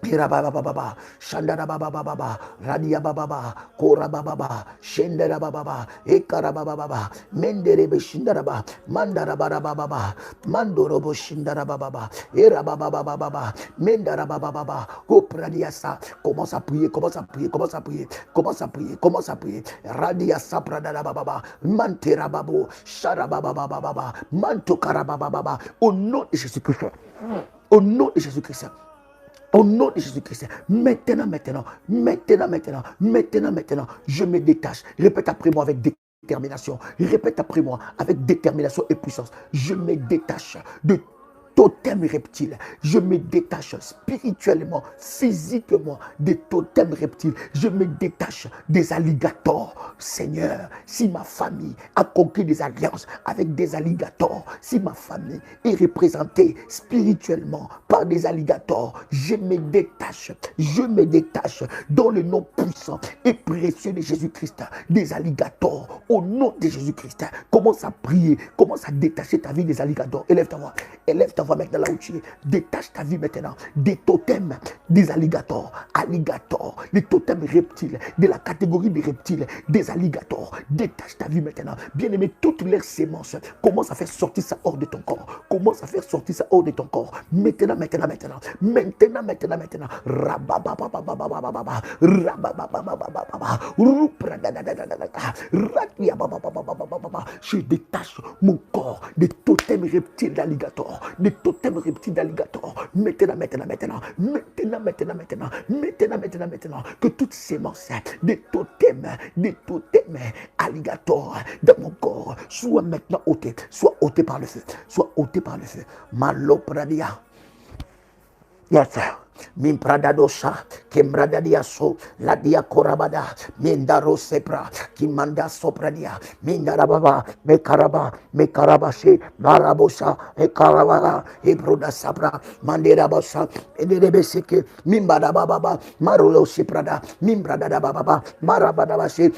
Speaker 1: Irabababa, Shandarabababa, Radiababa, Korabababa, Shendarababa, Ekarabababa, Menderebe Shindaraba, Mandarabarababa, Mandorobo Shindarababa, Irabababa, Mendarabababa, Opradiasa, commence à prier, commence à prier, commence à prier, commence à prier, commence à prier, Radiasa Pradababa, Manterababo, Sharabababa, Mantokarabababa, au nom de Jésus-Christ, au nom de Jésus-Christ. Au nom de Jésus-Christ, maintenant, je me détache. Répète après moi avec détermination. Répète après moi avec détermination et puissance. Je me détache de totems reptiles. Je me détache spirituellement, physiquement des totems reptiles. Je me détache des alligators. Seigneur, si ma famille a conclu des alliances avec des alligators, si ma famille est représentée spirituellement par des alligators, je me détache dans le nom puissant et précieux de Jésus-Christ des alligators. Au nom de Jésus-Christ, commence à prier, commence à détacher ta vie des alligators. Élève ta voix maintenant là où tu es. Détache ta vie maintenant des totems des alligators. Les totems reptiles, de la catégorie des reptiles, des alligators. Détache ta vie maintenant. Bien-aimé, toutes leurs sémences, commence à faire sortir ça hors de ton corps. Commence à faire sortir ça hors de ton corps. Maintenant. Je détache mon corps des totems reptiles d'alligator. Des totems reptiles d'alligator. Maintenant. Que toutes ces sémences des totems alligator dans mon corps soient maintenant ôtées. Soient ôtées par le feu. Malopradia. Yes, sir. Mimpradadosa, Kemradadiaso, Ladia Korabada, Mindaro Sepra, Kimanda Sopradia, Mindarababa, Mekarabashe, Marabosa, Ekarabara, Ebruda Sabra, Manderabasa, Edebeseke, Mimbadababa, Marulo Seprada, Mimbradababa, Marabadabashe.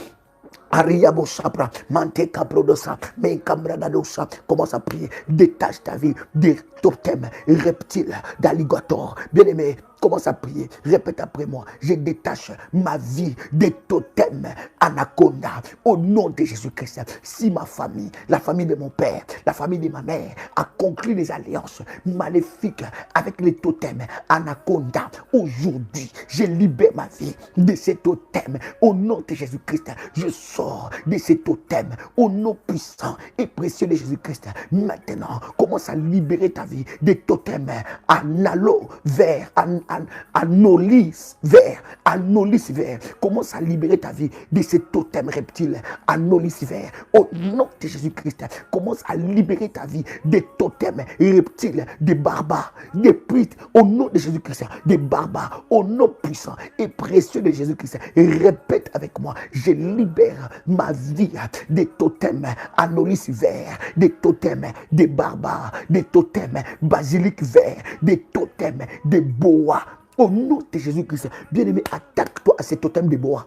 Speaker 1: Ariabo Sapra, Manteca Prodosa, Mekambradadosa, commence à prier, détache ta vie des totems reptiles d'alligator. Bien-aimé, commence à prier, répète après moi, je détache ma vie des totems anaconda au nom de Jésus-Christ. Si ma famille, la famille de mon père, la famille de ma mère a conclu des alliances maléfiques avec les totems anaconda, aujourd'hui, je libère ma vie de ces totems au nom de Jésus-Christ. Je sors de ces totems au nom puissant et précieux de Jésus-Christ. Maintenant, commence à libérer ta vie des totems analo vert, anolis vert. Commence à libérer ta vie de ces totems reptiles anolis vert. Au nom de Jésus-Christ, commence à libérer ta vie des totems reptiles, des barbares, des prêtres. Au nom de Jésus-Christ, des barbares. Au nom puissant et précieux de Jésus-Christ. Répète avec moi, je libère ma vie des totems anolis vert, des totems des barbares, des totems basilic vert, des totems des bois. Au nom de Jésus-Christ, bien-aimé, attaque-toi à ces totems de bois.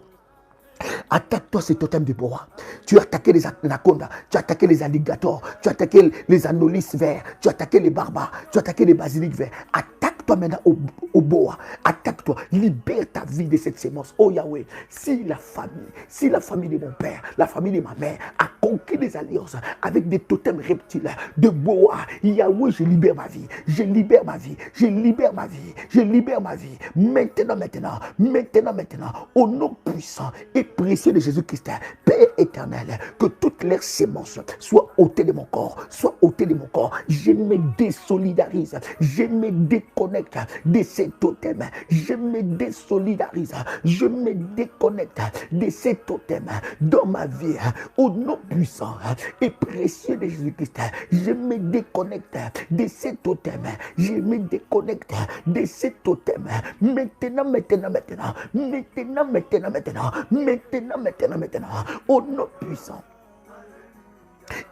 Speaker 1: Attaque-toi à ces totems de bois. Tu as attaqué les anacondas, tu as attaqué les alligators, tu as attaqué les anolis verts, tu as attaqué les barbares, tu as attaqué les basiliques verts. Attaque-toi maintenant au bois. Attaque-toi. Libère ta vie de cette sémence. Oh Yahweh, si la famille de mon père, la famille de ma mère a conquis des alliances avec des totems reptiles de bois, Yahweh, je libère ma vie. Je libère ma vie. Maintenant. Au nom puissant et précieux de Jésus-Christ, Père éternel, que toutes les sémences soient ôtées de mon corps, Je me désolidarise, je me déconnecte de ces totems, je me désolidarise, je me déconnecte de ces totems dans ma vie. Au nom puissant et précieux de Jésus-Christ, je me déconnecte de ces totems, maintenant, au nom puissant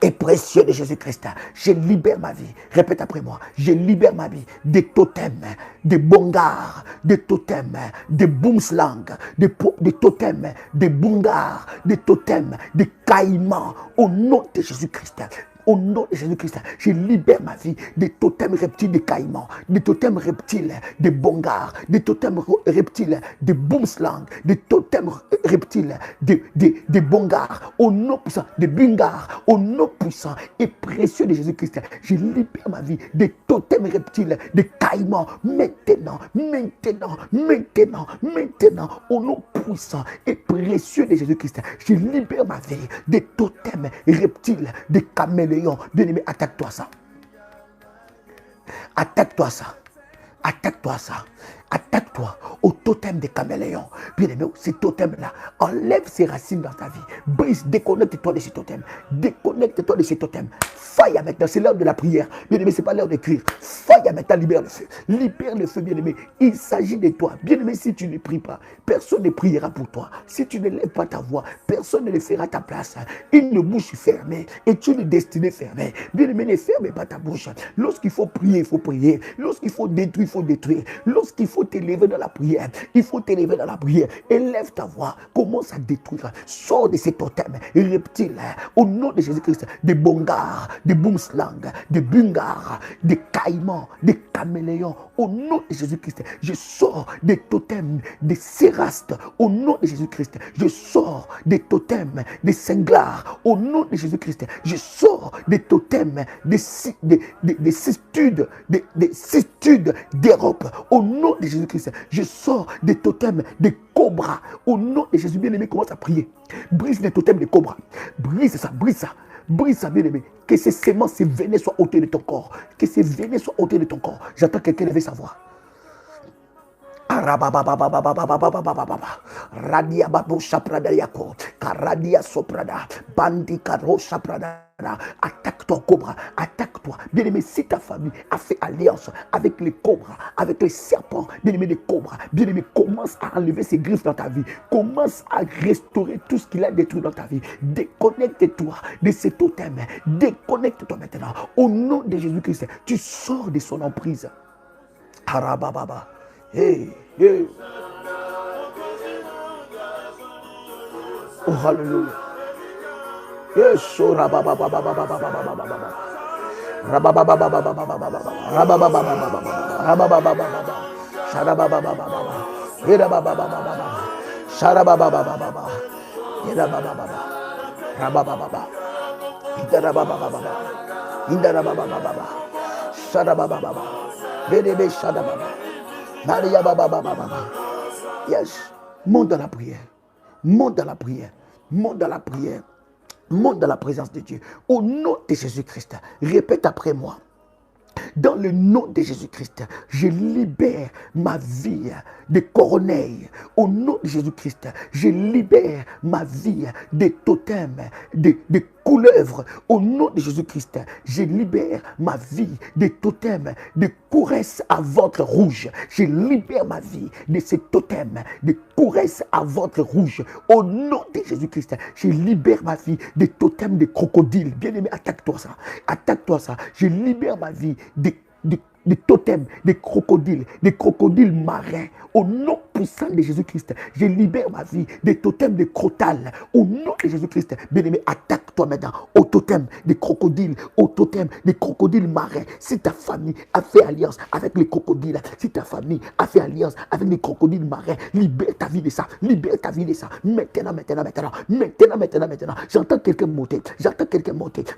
Speaker 1: et précieux de Jésus-Christ, je libère ma vie. Répète après moi, je libère ma vie des totems, des bongars, des totems, des boomslang, des totems, des bongars, des totems, des caïmans, au nom de Jésus-Christ. Au nom de Jésus-Christ, je libère ma vie des totems reptiles des caïmans, des totems reptiles des bongars, des totems reptiles des boomslang, des totems reptiles des bongars, au nom puissant, des bungars, au nom puissant et précieux de Jésus-Christ, je libère ma vie des totems reptiles des caïmans, maintenant, au nom puissant et précieux de Jésus-Christ, je libère ma vie des totems reptiles, des caméléons. Bien-aimé, attaque-toi ça. Attaque-toi ça. Attaque-toi ça. Attaque-toi au totem des caméléons. Bien-aimé, ces totems-là, enlève ses racines dans ta vie. Brise, déconnecte-toi de ces totems. Déconnecte-toi de ces totems. Faille maintenant, c'est l'heure de la prière. Bien-aimé, ce n'est pas l'heure d'écrire. Faille maintenant, libère le feu. Libère le feu, bien-aimé. Il s'agit de toi. Bien-aimé, si tu ne pries pas, personne ne priera pour toi. Si tu ne lèves pas ta voix, personne ne le fera à ta place. Une bouche fermée est une destinée fermée. Bien-aimé, ne ferme pas ta bouche. Lorsqu'il faut prier, il faut prier. Lorsqu'il faut détruire, il faut détruire. Lorsqu'il faut t'élever dans la prière, il faut t'élever dans la prière. Élève ta voix, commence à détruire. Sors de ces totems reptiles au nom de Jésus-Christ, des bongars, des boomslang, des bungars, des caïmans, des caméléons. Au nom de Jésus-Christ, je sors des totems, des sérastes. Au nom de Jésus-Christ, je sors des totems, des cinglars. Au nom de Jésus-Christ, je sors des totems, des cistudes, des cistudes d'Europe. Au nom de Jésus-Christ, je sors des totems, des cobras. Au nom de Jésus, bien-aimé, commence à prier. Brise les totems des cobras. Brise ça, brise ça. Brise ça, bien-aimé. Que ces semences, ces venin soient ôtés de ton corps. Que ces venin soient ôtés de ton corps. J'attends quelqu'un lever sa voix. Radia babu shaprada yako, karadia soprada, bandi karo shaprada. Attaque-toi, cobra, attaque-toi. Bien-aimé, si ta famille a fait alliance avec les cobras, avec les serpents, bien-aimé, les cobras, bien-aimé, commence à enlever ses griffes dans ta vie. Commence à restaurer tout ce qu'il a détruit dans ta vie. Déconnecte-toi de ces totems. Déconnecte-toi maintenant. Au nom de Jésus-Christ, tu sors de son emprise. Arabababa. Hey, hey. Oh, hallelujah. Yes, so yes, monte dans la prière, monte dans la prière, monte dans la prière. Monte dans la présence de Dieu. Au nom de Jésus-Christ, répète après moi. Dans le nom de Jésus-Christ, je libère ma vie des corneilles. Au nom de Jésus-Christ, je libère ma vie des totems, des couleuvres. Au nom de Jésus-Christ, je libère ma vie des totems, des couresses à ventre rouge. Je libère ma vie de ces totems, des couresses à ventre rouge. Au nom de Jésus-Christ, je libère ma vie des totems de crocodiles. Bien-aimé, attaque-toi ça. Attaque-toi ça. Je libère ma vie des totems, des crocodiles marins. Au nom puissant de Jésus-Christ, je libère ma vie des totems de crotales. Au nom de Jésus-Christ, bien-aimé, attaque-toi maintenant au totem des crocodiles, au totem des crocodiles marins. Si ta famille a fait alliance avec les crocodiles, si ta famille a fait alliance avec les crocodiles marins, libère ta vie de ça, libère ta vie de ça. Maintenant. J'entends quelqu'un monter,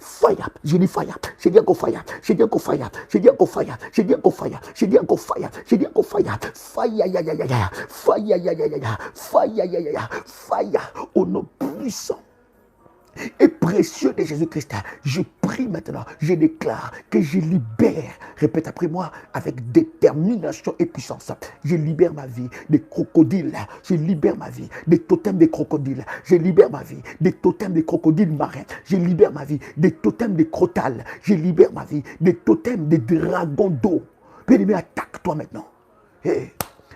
Speaker 1: Fire, je dis fire, je dis encore fire, je dis encore fire, je dis encore fire, je dis encore fire, je dis encore fire, je dis encore fire, fire, au nom puissant et précieux de Jésus-Christ, je prie maintenant, je déclare que je libère, répète après moi, avec détermination et puissance, je libère ma vie des crocodiles, je libère ma vie des totems des crocodiles, je libère ma vie des totems des crocodiles marins, je libère ma vie des totems des crotales, je libère ma vie des totems des dragons d'eau. Bien-aimé, attaque-toi maintenant. Hey.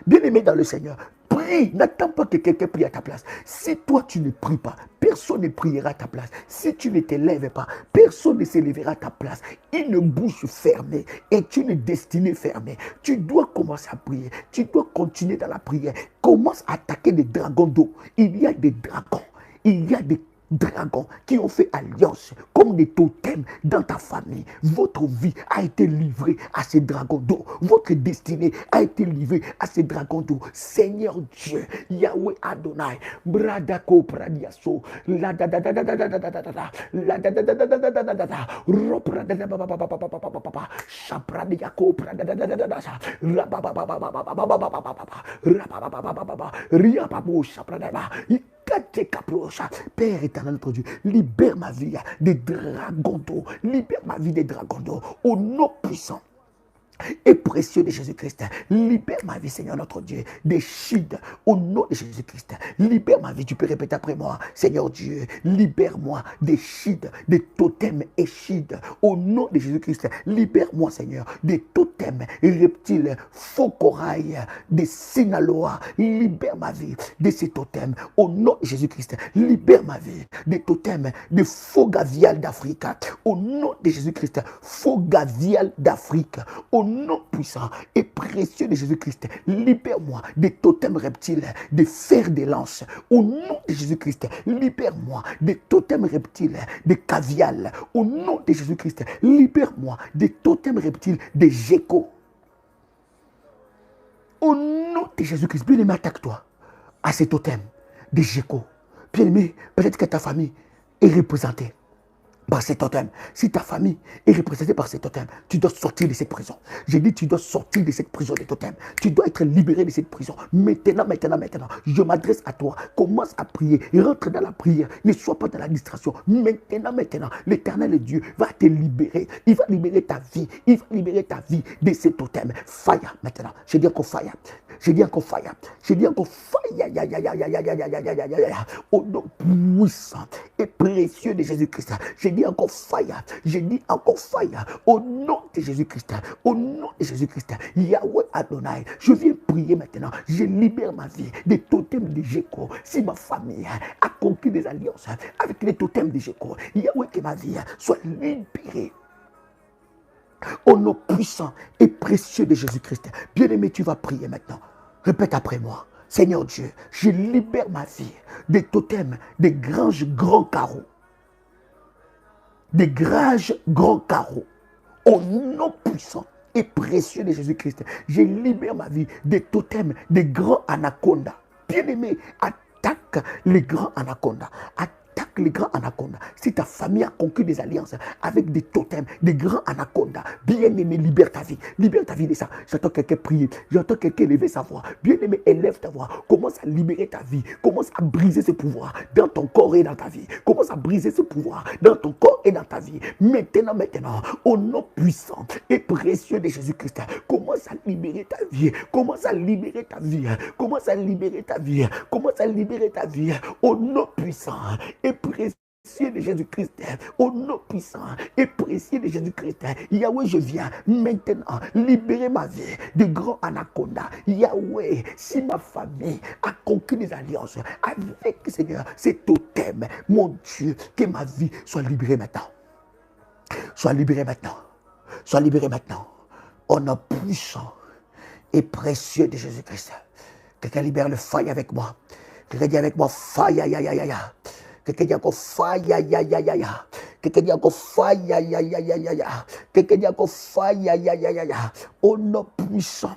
Speaker 1: Bien-aimé dans le Seigneur, prie, n'attends pas que quelqu'un prie à ta place. Si toi tu ne pries pas, personne ne priera à ta place. Si tu ne te lèves pas, personne ne se lèvera à ta place. Une bouche fermée est une destinée fermée. Tu dois commencer à prier. Tu dois continuer dans la prière. Commence à attaquer les dragons d'eau. Il y a des dragons. Il y a des
Speaker 2: dragons qui ont fait alliance comme des totems dans ta famille. Votre vie a été livrée à ces dragons d'eau. Votre destinée a été livrée à ces dragons d'eau. Seigneur Dieu, Yahweh Adonai, Bradako Pradiaso, la da da da da da da da da da, la da da da da da da da da da, Ropra da da ba ba ba ba ba ba ba ba ba, Shapradiako Prada da da da da da, Raba ba ba ba ba ba ba ba ba ba ba ba, Raba ba ba ba ba ba ba, Ria Babo Shaprada ba. Père éternel, notre Dieu, libère ma vie des dragons d'eau, libère ma vie des dragons d'eau, au nom puissant et précieux de Jésus-Christ. Libère ma vie, Seigneur notre Dieu, des chides au nom de Jésus-Christ. Libère ma vie, tu peux répéter après moi, Seigneur Dieu, libère-moi des chides, des totems et chides au nom de Jésus-Christ. Libère-moi, Seigneur, des totems, reptiles, faux corail, des Sinaloa. Libère ma vie de ces totems au nom de Jésus-Christ. Libère ma vie des totems, des faux gavial d'Afrique au nom de Jésus-Christ. Faux gavial d'Afrique au nom puissant et précieux de Jésus-Christ. Libère-moi des totems reptiles, des fers de lance au nom de Jésus-Christ. Libère-moi des totems reptiles, des caviales au nom de Jésus-Christ. Libère-moi des totems reptiles, des geckos au nom de Jésus-Christ. Bien-aimé, attaque-toi à ces totems des geckos. Bien-aimé, peut-être que ta famille est représentée par ces totems. Si ta famille est représentée par ces totems, tu dois sortir de cette prison. J'ai dit, tu dois sortir de cette prison des totems. Tu dois être libéré de cette prison. Maintenant, je m'adresse à toi. Commence à prier. Rentre dans la prière. Ne sois pas dans la distraction. Maintenant, l'Éternel Dieu va te libérer. Il va libérer ta vie. Il va libérer ta vie de ces totems. Fire maintenant. J'ai dit encore fire. J'ai dit encore fire. J'ai dit encore fire. Au nom puissant et précieux de Jésus-Christ. J'ai dit encore fire. J'ai dit encore fire. Au nom de Jésus-Christ. Au nom de Jésus-Christ. Yahweh Adonai. Je viens prier maintenant. Je libère ma vie des totems de Jéco. Si ma famille a conclu des alliances avec les totems de Jéco, Yahweh, que ma vie soit libérée. Au nom puissant et précieux de Jésus-Christ. Bien-aimé, tu vas prier maintenant. Répète après moi. Seigneur Dieu, je libère ma vie des totems, des granges grands carreaux. Des granges grands carreaux. Au nom puissant et précieux de Jésus-Christ. Je libère ma vie des totems, des grands anacondas. Bien-aimé, attaque les grands anacondas. Attaque les grands anacondas. Si ta famille a conclu des alliances avec des totems, des grands anacondas, bien-aimé, libère ta vie. Libère ta vie de ça. J'entends quelqu'un prier. J'entends quelqu'un élever sa voix. Bien-aimé, élève ta voix. Commence à libérer ta vie. Commence à briser ce pouvoir dans ton corps et dans ta vie. Commence à briser ce pouvoir dans ton corps et dans ta vie. Maintenant, au nom puissant et précieux de Jésus-Christ, commence à libérer ta vie. Commence à libérer ta vie. Commence à libérer ta vie. Commence à libérer ta vie. Au nom puissant et précieux de Jésus-Christ, au nom puissant et précieux de Jésus-Christ, Yahweh, je viens maintenant libérer ma vie de grands anacondas. Yahweh, si ma famille a conclu des alliances avec, Seigneur, ces totems, mon Dieu, que ma vie soit libérée maintenant. Sois libéré maintenant. Sois libéré maintenant. Au nom puissant et précieux de Jésus-Christ. Quelqu'un libère le feu avec moi. Quelqu'un dit avec moi, fire, ya, ya, ya, ya. Quelqu'un dit encore fire, ya, ya, ya, ya. Quelqu'un dit encore fire, ya, ya, ya, ya, ya. Quelqu'un dit encore fire, ya, ya, ya, ya. Au nom puissant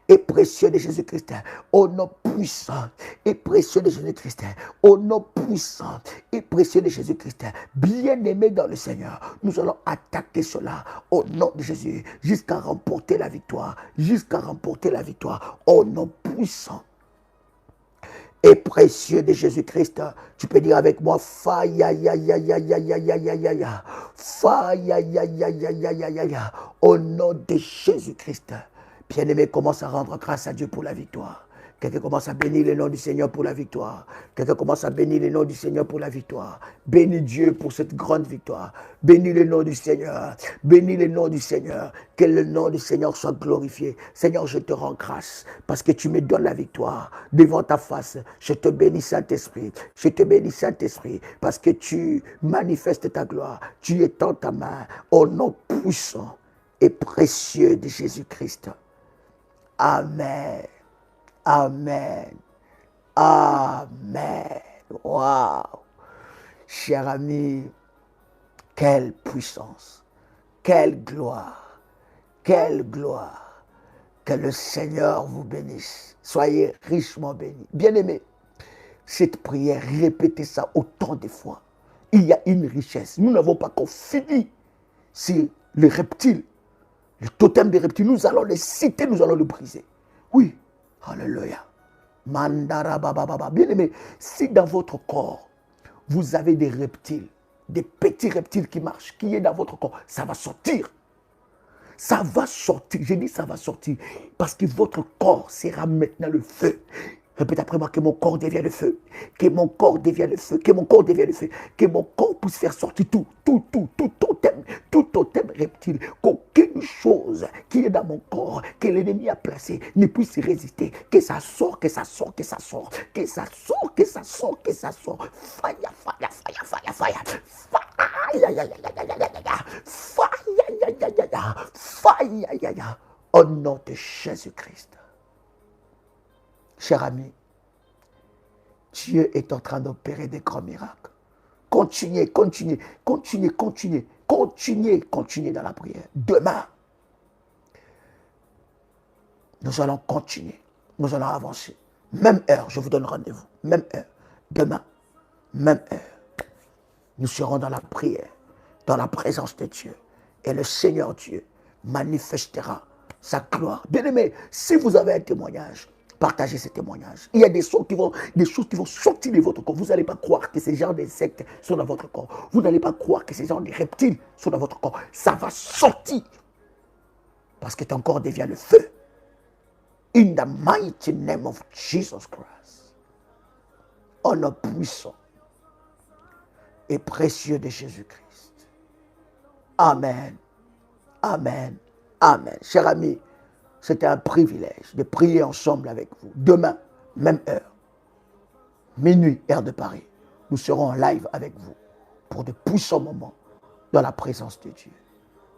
Speaker 2: et précieux de Jésus-Christ, au nom puissant et précieux de Jésus-Christ, au nom puissant et précieux de Jésus-Christ, bien-aimé dans le Seigneur, nous allons attaquer cela au nom de Jésus, jusqu'à remporter la victoire, au nom puissant et précieux de Jésus-Christ. Tu peux dire avec moi, fa ya ya ya ya ya ya ya ya ya ya, fa ya ya ya ya ya ya ya ya, au nom de Jésus-Christ. Bien-aimé, commence à rendre grâce à Dieu pour la victoire. Quelqu'un commence à bénir le nom du Seigneur pour la victoire. Quelqu'un commence à bénir le nom du Seigneur pour la victoire. Bénis Dieu pour cette grande victoire. Bénis le nom du Seigneur. Bénis le nom du Seigneur. Que le nom du Seigneur soit glorifié. Seigneur, je te rends grâce parce que tu me donnes la victoire devant ta face. Je te bénis, Saint-Esprit. Je te bénis, Saint-Esprit, parce que tu manifestes ta gloire. Tu étends ta main au nom puissant et précieux de Jésus-Christ. Amen. Amen. Amen. Wow. Cher ami, quelle puissance, quelle gloire, quelle gloire. Que le Seigneur vous bénisse. Soyez richement bénis. Bien-aimés, cette prière, répétez ça autant de fois. Il y a une richesse. Nous n'avons pas encore fini. C'est les reptiles, le totem des reptiles. Nous allons les citer, nous allons les briser. Oui, alléluia. Mandara baba. Bien-aimés, si dans votre corps, vous avez des reptiles, des petits reptiles qui marchent, qui est dans votre corps, ça va sortir. Ça va sortir. J'ai dit ça va sortir. Parce que votre corps sera maintenant le feu. Répète après moi, que mon corps devienne le feu. Que mon corps devienne le feu. Que mon corps devienne le feu. Que mon corps puisse faire sortir tout totem reptile. Qu'aucune chose qui est dans mon corps, que l'ennemi a placé, ne puisse résister. Que ça sort, que ça sort, que ça sort. Que ça sort, que ça sort, que ça sort. Fire. Au nom de Jésus-Christ. Cher ami, Dieu est en train d'opérer des grands miracles. Continuez dans la prière. Demain, nous allons continuer. Nous allons avancer. Même heure, je vous donne rendez-vous. Même heure. Demain, même heure. Nous serons dans la prière, dans la présence de Dieu. Et le Seigneur Dieu manifestera sa gloire. Bien-aimés, si vous avez un témoignage, partagez ces témoignages. Il y a des choses qui vont sortir de votre corps. Vous n'allez pas croire que ces genres d'insectes sont dans votre corps. Vous n'allez pas croire que ces genres de reptiles sont dans votre corps. Ça va sortir. Parce que ton corps devient le feu. In the mighty name of Jesus Christ. Au nom puissant et précieux de Jésus-Christ. Amen. Amen. Amen. Chers amis, c'était un privilège de prier ensemble avec vous. Demain, même heure, minuit, heure de Paris, nous serons en live avec vous pour de puissants moments dans la présence de Dieu.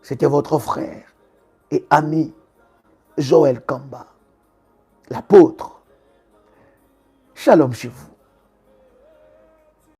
Speaker 2: C'était votre frère et ami Joël Kamba, l'apôtre. Shalom chez vous.